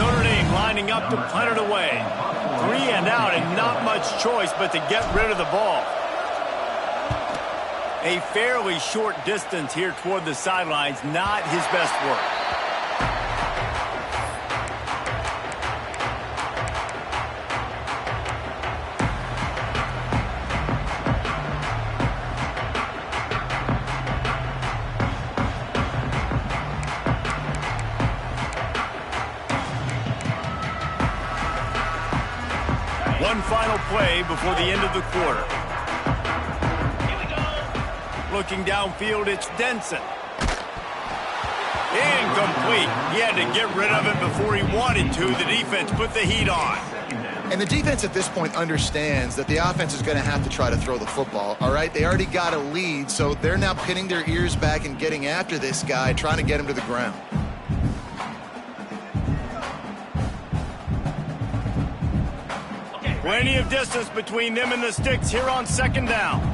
Notre Dame lining up to punt it away. 3 and out and not much choice but to get rid of the ball. A fairly short distance here toward the sidelines, not his best work. One final play before the end of the quarter. Looking downfield, it's Denson. Incomplete. He had to get rid of it before he wanted to. The defense put the heat on. And the defense at this point understands that the offense is going to have to try to throw the football, all right? They already got a lead, so they're now pinning their ears back and getting after this guy, trying to get him to the ground. Plenty of distance between them and the sticks here on 2nd down.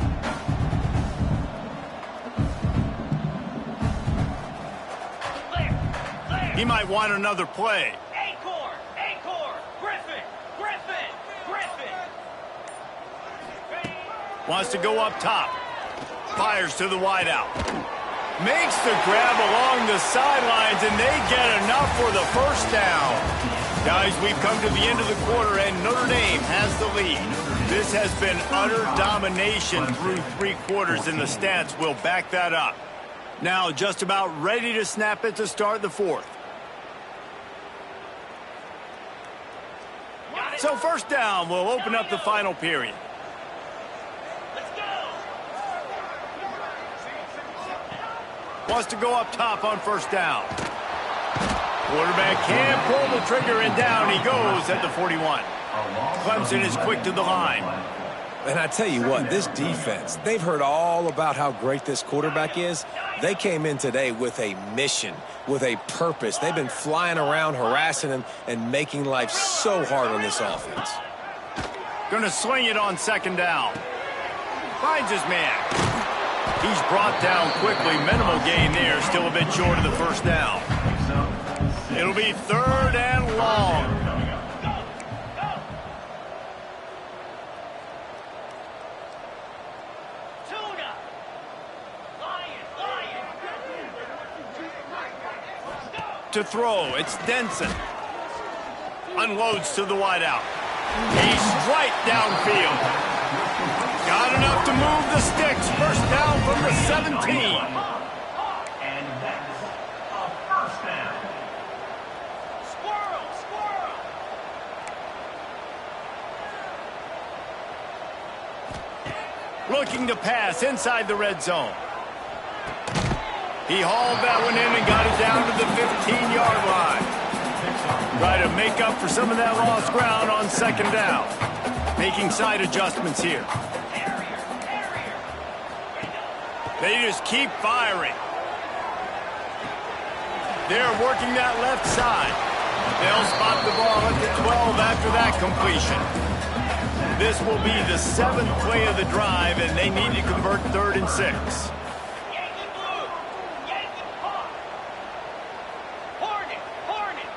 He might want another play. Acorn, Griffin. Wants to go up top. Fires to the wideout. Makes the grab along the sidelines, and they get enough for the 1st down. Guys, we've come to the end of the quarter, and Notre Dame has the lead. This has been utter domination through 3 quarters, and the stats will back that up. Now, just about ready to snap it to start the 4th. So 1st down will open up the final period. Wants to go up top on 1st down. Quarterback can't pull the trigger, and down he goes at the 41. Clemson is quick to the line. And I tell you what, this defense, they've heard all about how great this quarterback is. They came in today with a mission, with a purpose. They've been flying around, harassing him, and making life so hard on this offense. Going to swing it on 2nd down. Finds his man. He's brought down quickly. Minimal gain there. Still a bit short of the 1st down. It'll be 3rd and long. To throw, it's Denson. Unloads to the wideout. He's right downfield. Got enough to move the sticks. 1st down from the 17. And that's a 1st down. Squirrel. Looking to pass inside the red zone. He hauled that one in and got it down to the 15-yard line. Try to make up for some of that lost ground on second down. Making side adjustments here. They just keep firing. They're working that left side. They'll spot the ball at the 12 after that completion. This will be the 7th play of the drive, and they need to convert 3rd and 6. Yankee blue. Yankee hawk. Hornet. Hornet.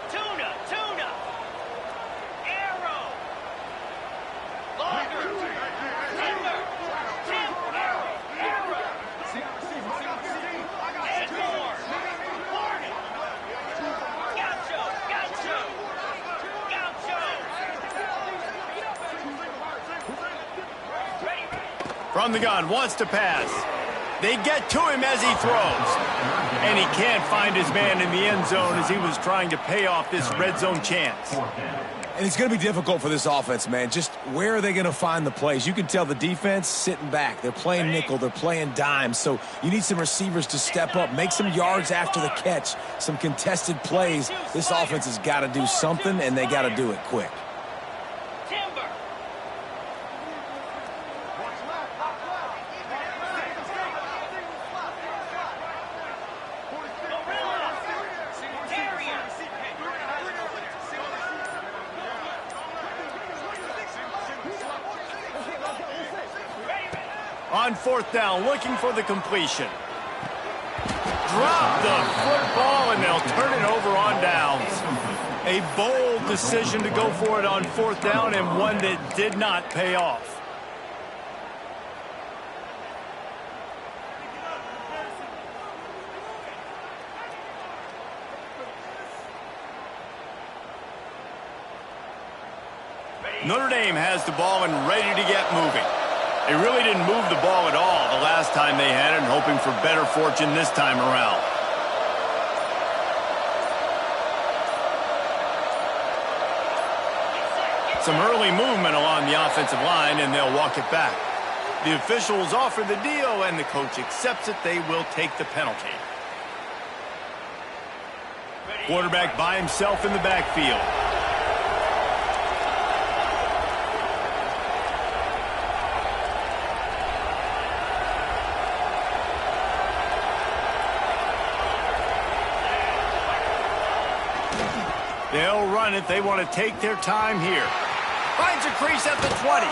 Tuna. Tuna. Arrow. Logger. Timber. Timber. Arrow. Edmore. Hornet. Gaucho. Gaucho. Gaucho. From the gun, wants to pass. They get to him as he throws. And he can't find his man in the end zone as he was trying to pay off this red zone chance. And it's going to be difficult for this offense, man. Just where are they going to find the plays? You can tell the defense sitting back. They're playing nickel. They're playing dime. So you need some receivers to step up, make some yards after the catch, some contested plays. This offense has got to do something, and they got to do it quick. Timber. On 4th down, looking for the completion. Drop the football, and they'll turn it over on downs. A bold decision to go for it on 4th down, and one that did not pay off. Notre Dame has the ball and ready to get moving. They really didn't move the ball at all the last time they had it, and hoping for better fortune this time around. Some early movement along the offensive line, and they'll walk it back. The officials offer the deal, and the coach accepts it. They will take the penalty. Quarterback by himself in the backfield. They'll run it. They want to take their time here. Finds a crease at the 20.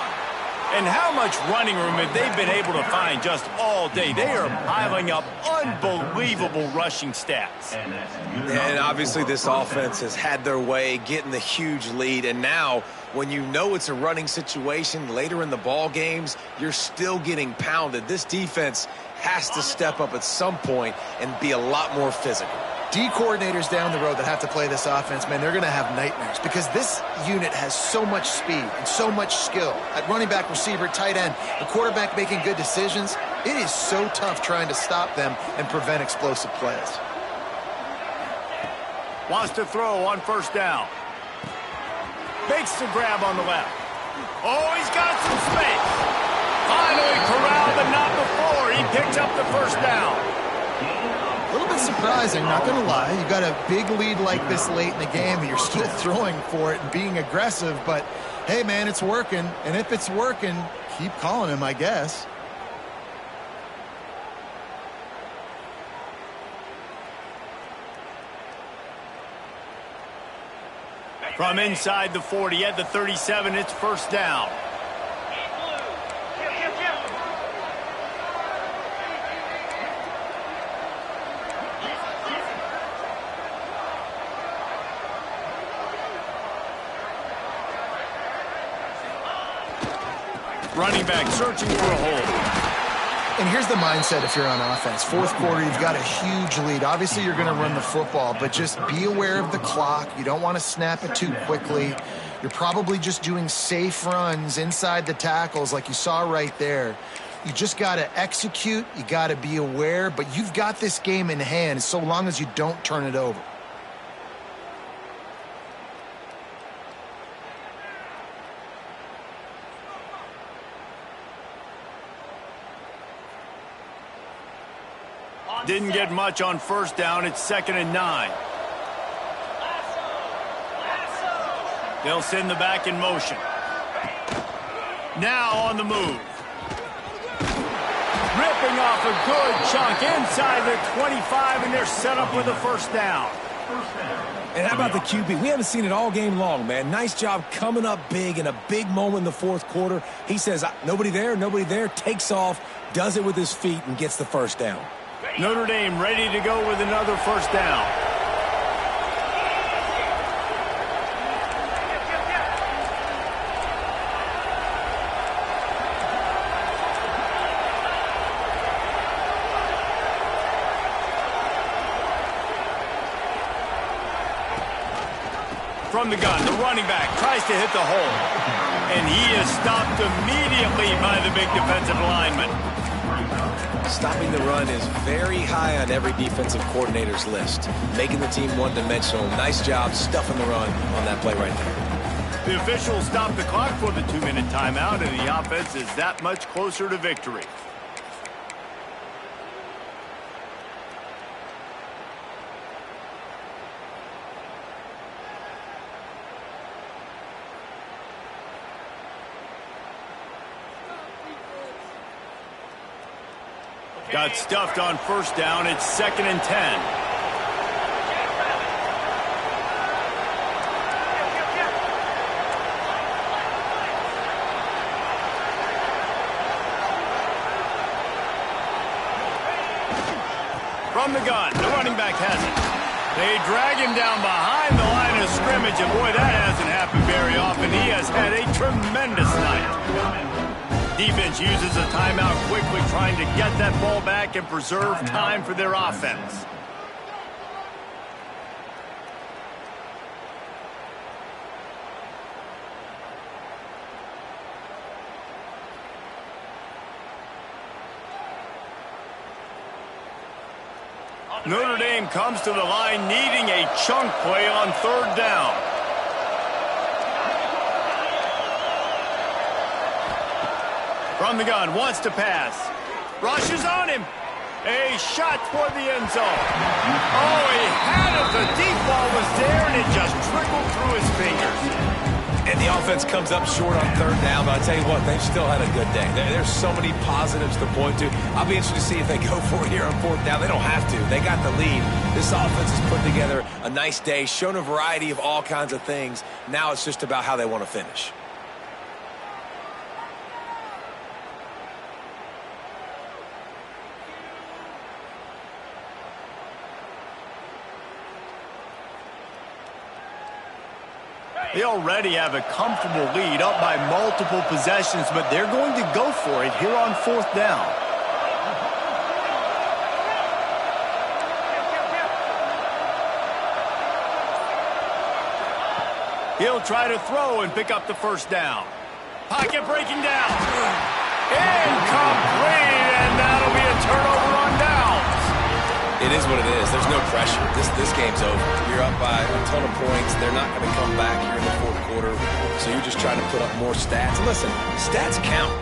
And how much running room have they been able to find just all day? They are piling up unbelievable rushing stats. And obviously this offense has had their way, getting the huge lead. And now, when you know it's a running situation later in the ball games, you're still getting pounded. This defense has to step up at some point and be a lot more physical. D coordinators down the road that have to play this offense, man, they're going to have nightmares because this unit has so much speed and so much skill. At running back, receiver, tight end, the quarterback making good decisions, it is so tough trying to stop them and prevent explosive plays. Wants to throw on 1st down. Makes the grab on the left. Oh, he's got some space. Finally corralled, but not before. He picked up the 1st down. A little bit surprising, not going to lie. You got a big lead like this late in the game, and you're still throwing for it and being aggressive. But, hey, man, it's working. And if it's working, keep calling him, I guess. From inside the 40 at the 37, it's 1st down. Running back searching for a hole. And here's the mindset if you're on offense. 4th quarter, you've got a huge lead. Obviously, you're going to run the football, but just be aware of the clock. You don't want to snap it too quickly. You're probably just doing safe runs inside the tackles like you saw right there. You just got to execute. You got to be aware, but you've got this game in hand so long as you don't turn it over. Didn't get much on first down. It's 2nd and 9. They'll send the back in motion. Now on the move. Ripping off a good chunk inside the 25, and they're set up with a first down. And how about the QB? We haven't seen it all game long, man. Nice job coming up big in a big moment in the fourth quarter. He says, nobody there, takes off, does it with his feet, and gets the first down. Notre Dame ready to go with another first down. From the gun, the running back tries to hit the hole. And he is stopped immediately by the big defensive lineman. Stopping the run is very high on every defensive coordinator's list. Making the team one-dimensional. Nice job stuffing the run on that play right there. The officials stop the clock for the 2-minute timeout, and the offense is that much closer to victory. Got stuffed on first down. It's 2nd and 10. From the gun, the running back has it. They drag him down behind the line of scrimmage, and boy, that hasn't happened very often. He has had a tremendous night. Defense uses a timeout quickly, trying to get that ball back and preserve time for their offense. Notre Dame comes to the line needing a chunk play on 3rd down. From the gun, wants to pass. Rushes on him. A shot toward the end zone. Oh, he had it. The deep ball was there, and it just trickled through his fingers. And the offense comes up short on 3rd down, but I'll tell you what, they've still had a good day. There's so many positives to point to. I'll be interested to see if they go for it here on 4th down. They don't have to. They got the lead. This offense has put together a nice day, shown a variety of all kinds of things. Now it's just about how they want to finish. They already have a comfortable lead, up by multiple possessions, but they're going to go for it here on 4th down. He'll try to throw and pick up the first down. Pocket breaking down. Incomplete, and that'll be a turnover on downs. It is what it is. There's no pressure. This game's over. You're up by a ton of points. They're not going to come back here in the 4th quarter. So you're just trying to put up more stats. And listen, stats count.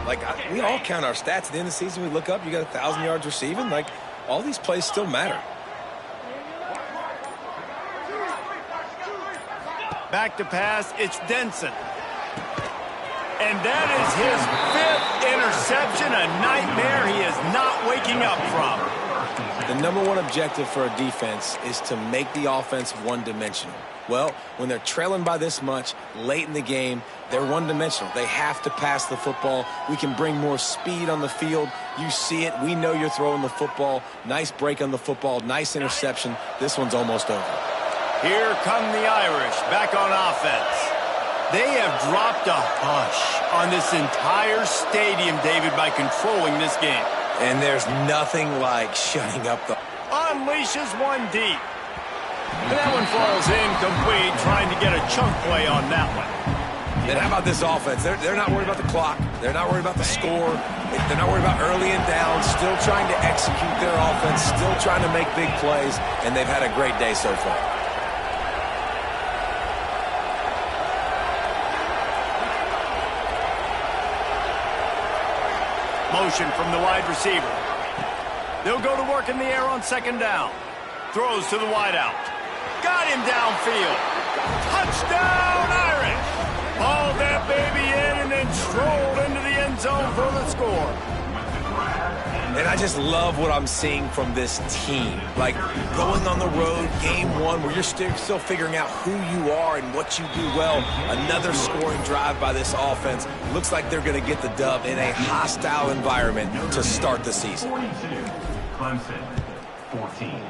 We all count our stats. At the end of the season, we look up, you got 1,000 yards receiving. All these plays still matter. Back to pass, it's Denson. And that is his 5th interception, a nightmare he is not waking up from. The number one objective for a defense is to make the offense one-dimensional. Well, when they're trailing by this much late in the game, they're one-dimensional. They have to pass the football. We can bring more speed on the field. You see it. We know you're throwing the football. Nice break on the football. Nice interception. This one's almost over. Here come the Irish back on offense. They have dropped a hush on this entire stadium, David, by controlling this game. And there's nothing like shutting up the... Unleashes one deep. And that one falls incomplete, trying to get a chunk play on that one. And how about this offense? They're not worried about the clock. They're not worried about the score. They're not worried about early and down. Still trying to execute their offense. Still trying to make big plays. And they've had a great day so far. Motion from the wide receiver. They'll go to work in the air on second down. Throws to the wideout. Got him downfield. Touchdown, Irish! Hauled that baby in and then strolled into the end zone for the score. And I just love what I'm seeing from this team. Like, going on the road, game one, where you're still figuring out who you are and what you do well. Another scoring drive by this offense. Looks like they're going to get the dub in a hostile environment to start the season. 42, Clemson, 14.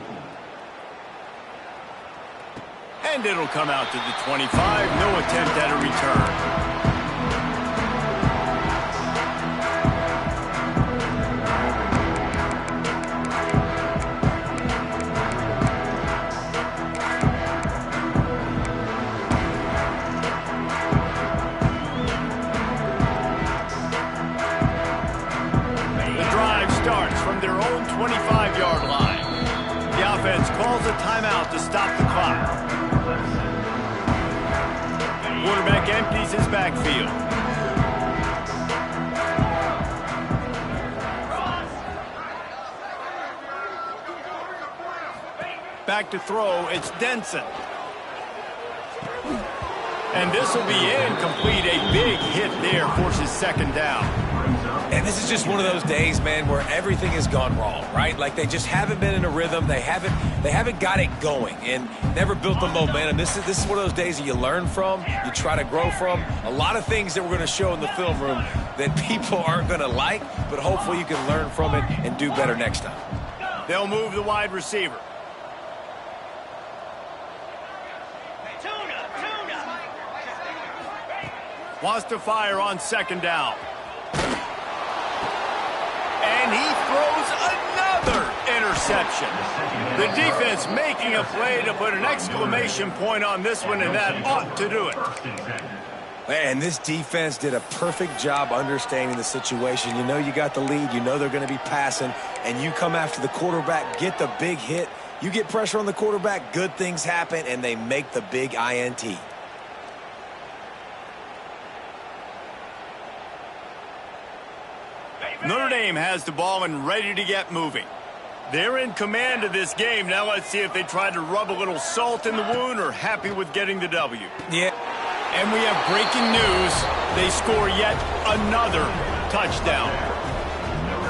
And it'll come out to the 25. No attempt at a return. Their own 25-yard line. The offense calls a timeout to stop the clock. Quarterback empties his backfield. Back to throw, it's Denson. And this will be incomplete. A big hit there forces second down. And this is just one of those days, man, where everything has gone wrong, right? Like, they just haven't been in a rhythm. They haven't got it going and never built the momentum. This is one of those days that you learn from, you try to grow from. A lot of things that we're going to show in the film room that people aren't going to like, but hopefully you can learn from it and do better next time. They'll move the wide receiver. Wants to fire on second down. And he throws another interception. The defense making a play to put an exclamation point on this one, and that ought to do it. And this defense did a perfect job understanding the situation. You know you got the lead. You know they're going to be passing. And you come after the quarterback, get the big hit. You get pressure on the quarterback, good things happen, and they make the big INT. Notre Dame has the ball and ready to get moving. They're in command of this game. Now let's see if they try to rub a little salt in the wound or happy with getting the W. Yeah. And we have breaking news. They score yet another touchdown.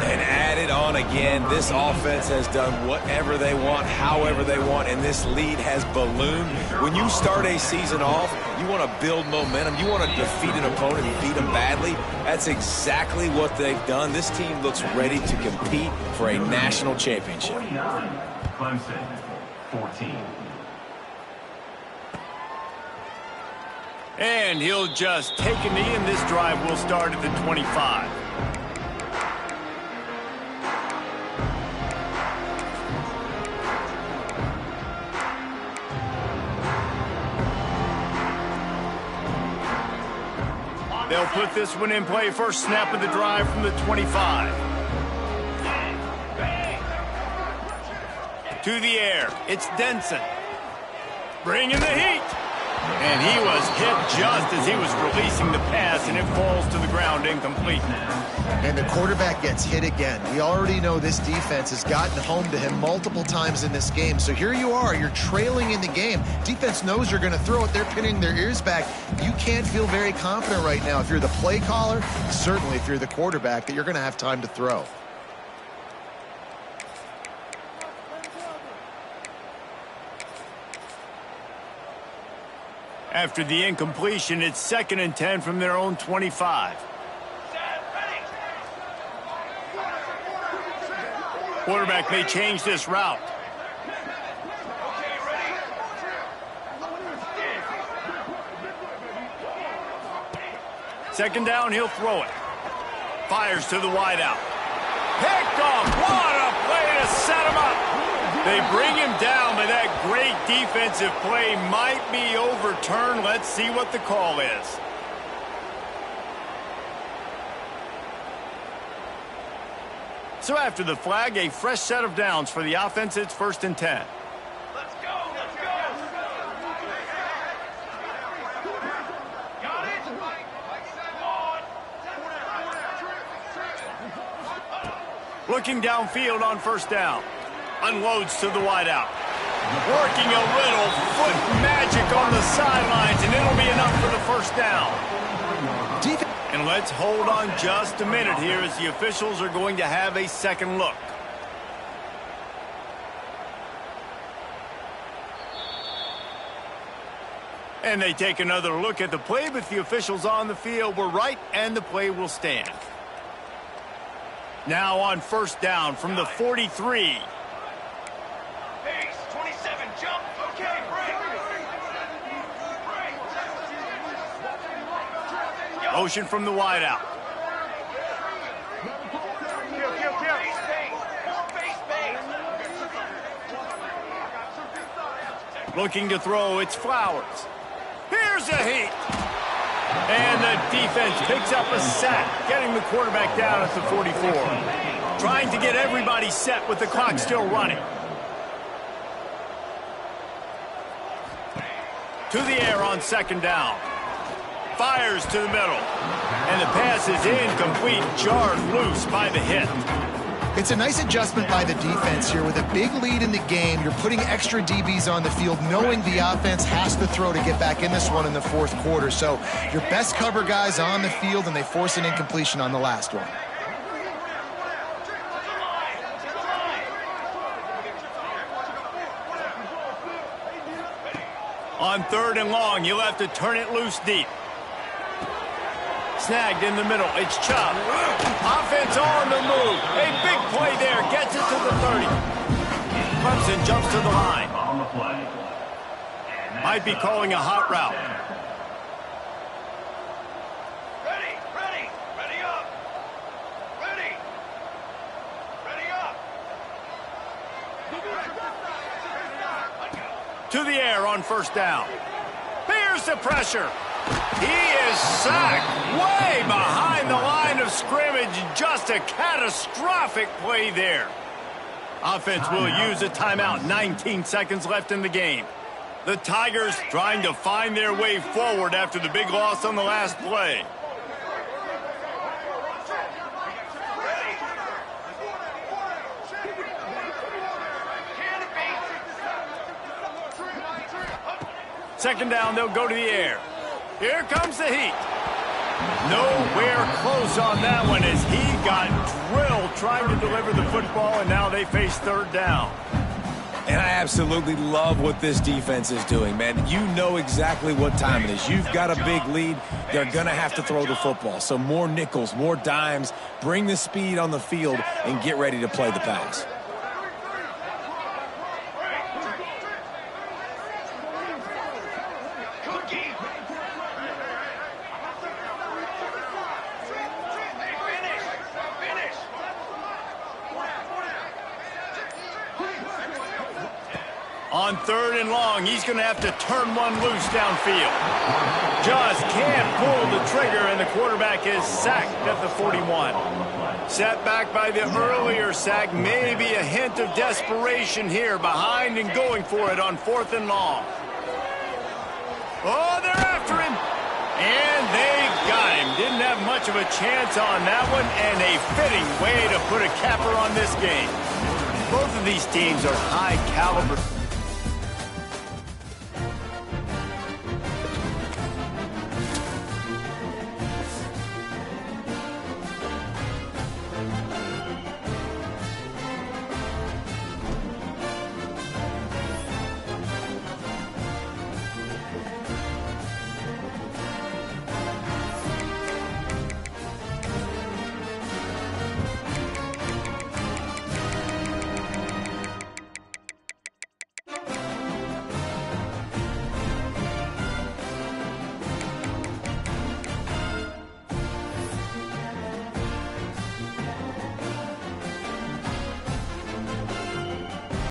And added on again, this offense has done whatever they want, however they want, and this lead has ballooned. When you start a season off, you want to build momentum. You want to defeat an opponent and beat them badly. That's exactly what they've done. This team looks ready to compete for a national championship. 49, Clemson, 14. And he'll just take a knee, and this drive will start at the 25. They'll put this one in play. First snap of the drive from the 25. To the air. It's Denson. Bringing the heat. And he was hit just as he was releasing the pass, and it falls to the ground incomplete. And the quarterback gets hit again. We already know this defense has gotten home to him multiple times in this game. So here you are, you're trailing in the game. Defense knows you're going to throw it. They're pinning their ears back. You can't feel very confident right now if you're the play caller, certainly if you're the quarterback, that you're going to have time to throw. After the incompletion, it's 2nd and 10 from their own 25. Quarterback may change this route. Second down, he'll throw it. Fires to the wideout. Picked off. What a play to set him up. They bring him down, but that great defensive play might be overturned. Let's see what the call is. So after the flag, a fresh set of downs for the offense. It's 1st and 10. Let's go, let's go. Got it? Looking downfield on first down. Unloads to the wideout. Working a little foot magic on the sidelines, and it'll be enough for the first down. And let's hold on just a minute here as the officials are going to have a second look. And they take another look at the play, but the officials on the field were right, and the play will stand. Now on first down from the 43. Pace, 27, jump. Okay, break. Motion from the wideout. Base, base. More base, base. Looking to throw, it's Flowers. Here's a heat. And the defense picks up a sack, getting the quarterback down at the 44. Trying to get everybody set with the clock still running. To the air on second down. Fires to the middle. And the pass is incomplete, jarred loose by the hit. It's a nice adjustment by the defense here. With a big lead in the game, you're putting extra DBs on the field, knowing the offense has to throw to get back in this one in the fourth quarter. So your best cover guys on the field, and they force an incompletion on the last one. On third and long, you'll have to turn it loose deep. Snagged in the middle. It's Chubb. Offense on the move. A big play there. Gets it to the 30. Clemson jumps to the line. On the play. Might be calling a hot route. Ready, ready, ready up. Ready. Ready up. To the air on first down. Here's the pressure. He is sacked way behind the line of scrimmage. Just a catastrophic play there. Offense will use a timeout. 19 seconds left in the game. The Tigers trying to find their way forward after the big loss on the last play. Second down, they'll go to the air. Here comes the heat. Nowhere close on that one as he got drilled trying to deliver the football, and now they face third down. And I absolutely love what this defense is doing, man. You know exactly what time it is. You've got a big lead. They're going to have to throw the football. So more nickels, more dimes. Bring the speed on the field and get ready to play the pass. On third and long, he's going to have to turn one loose downfield. Just can't pull the trigger, and the quarterback is sacked at the 41. Set back by the earlier sack, maybe a hint of desperation here, behind and going for it on fourth and long. Oh, they're after him. And they got him. Didn't have much of a chance on that one, and a fitting way to put a capper on this game. Both of these teams are high caliber.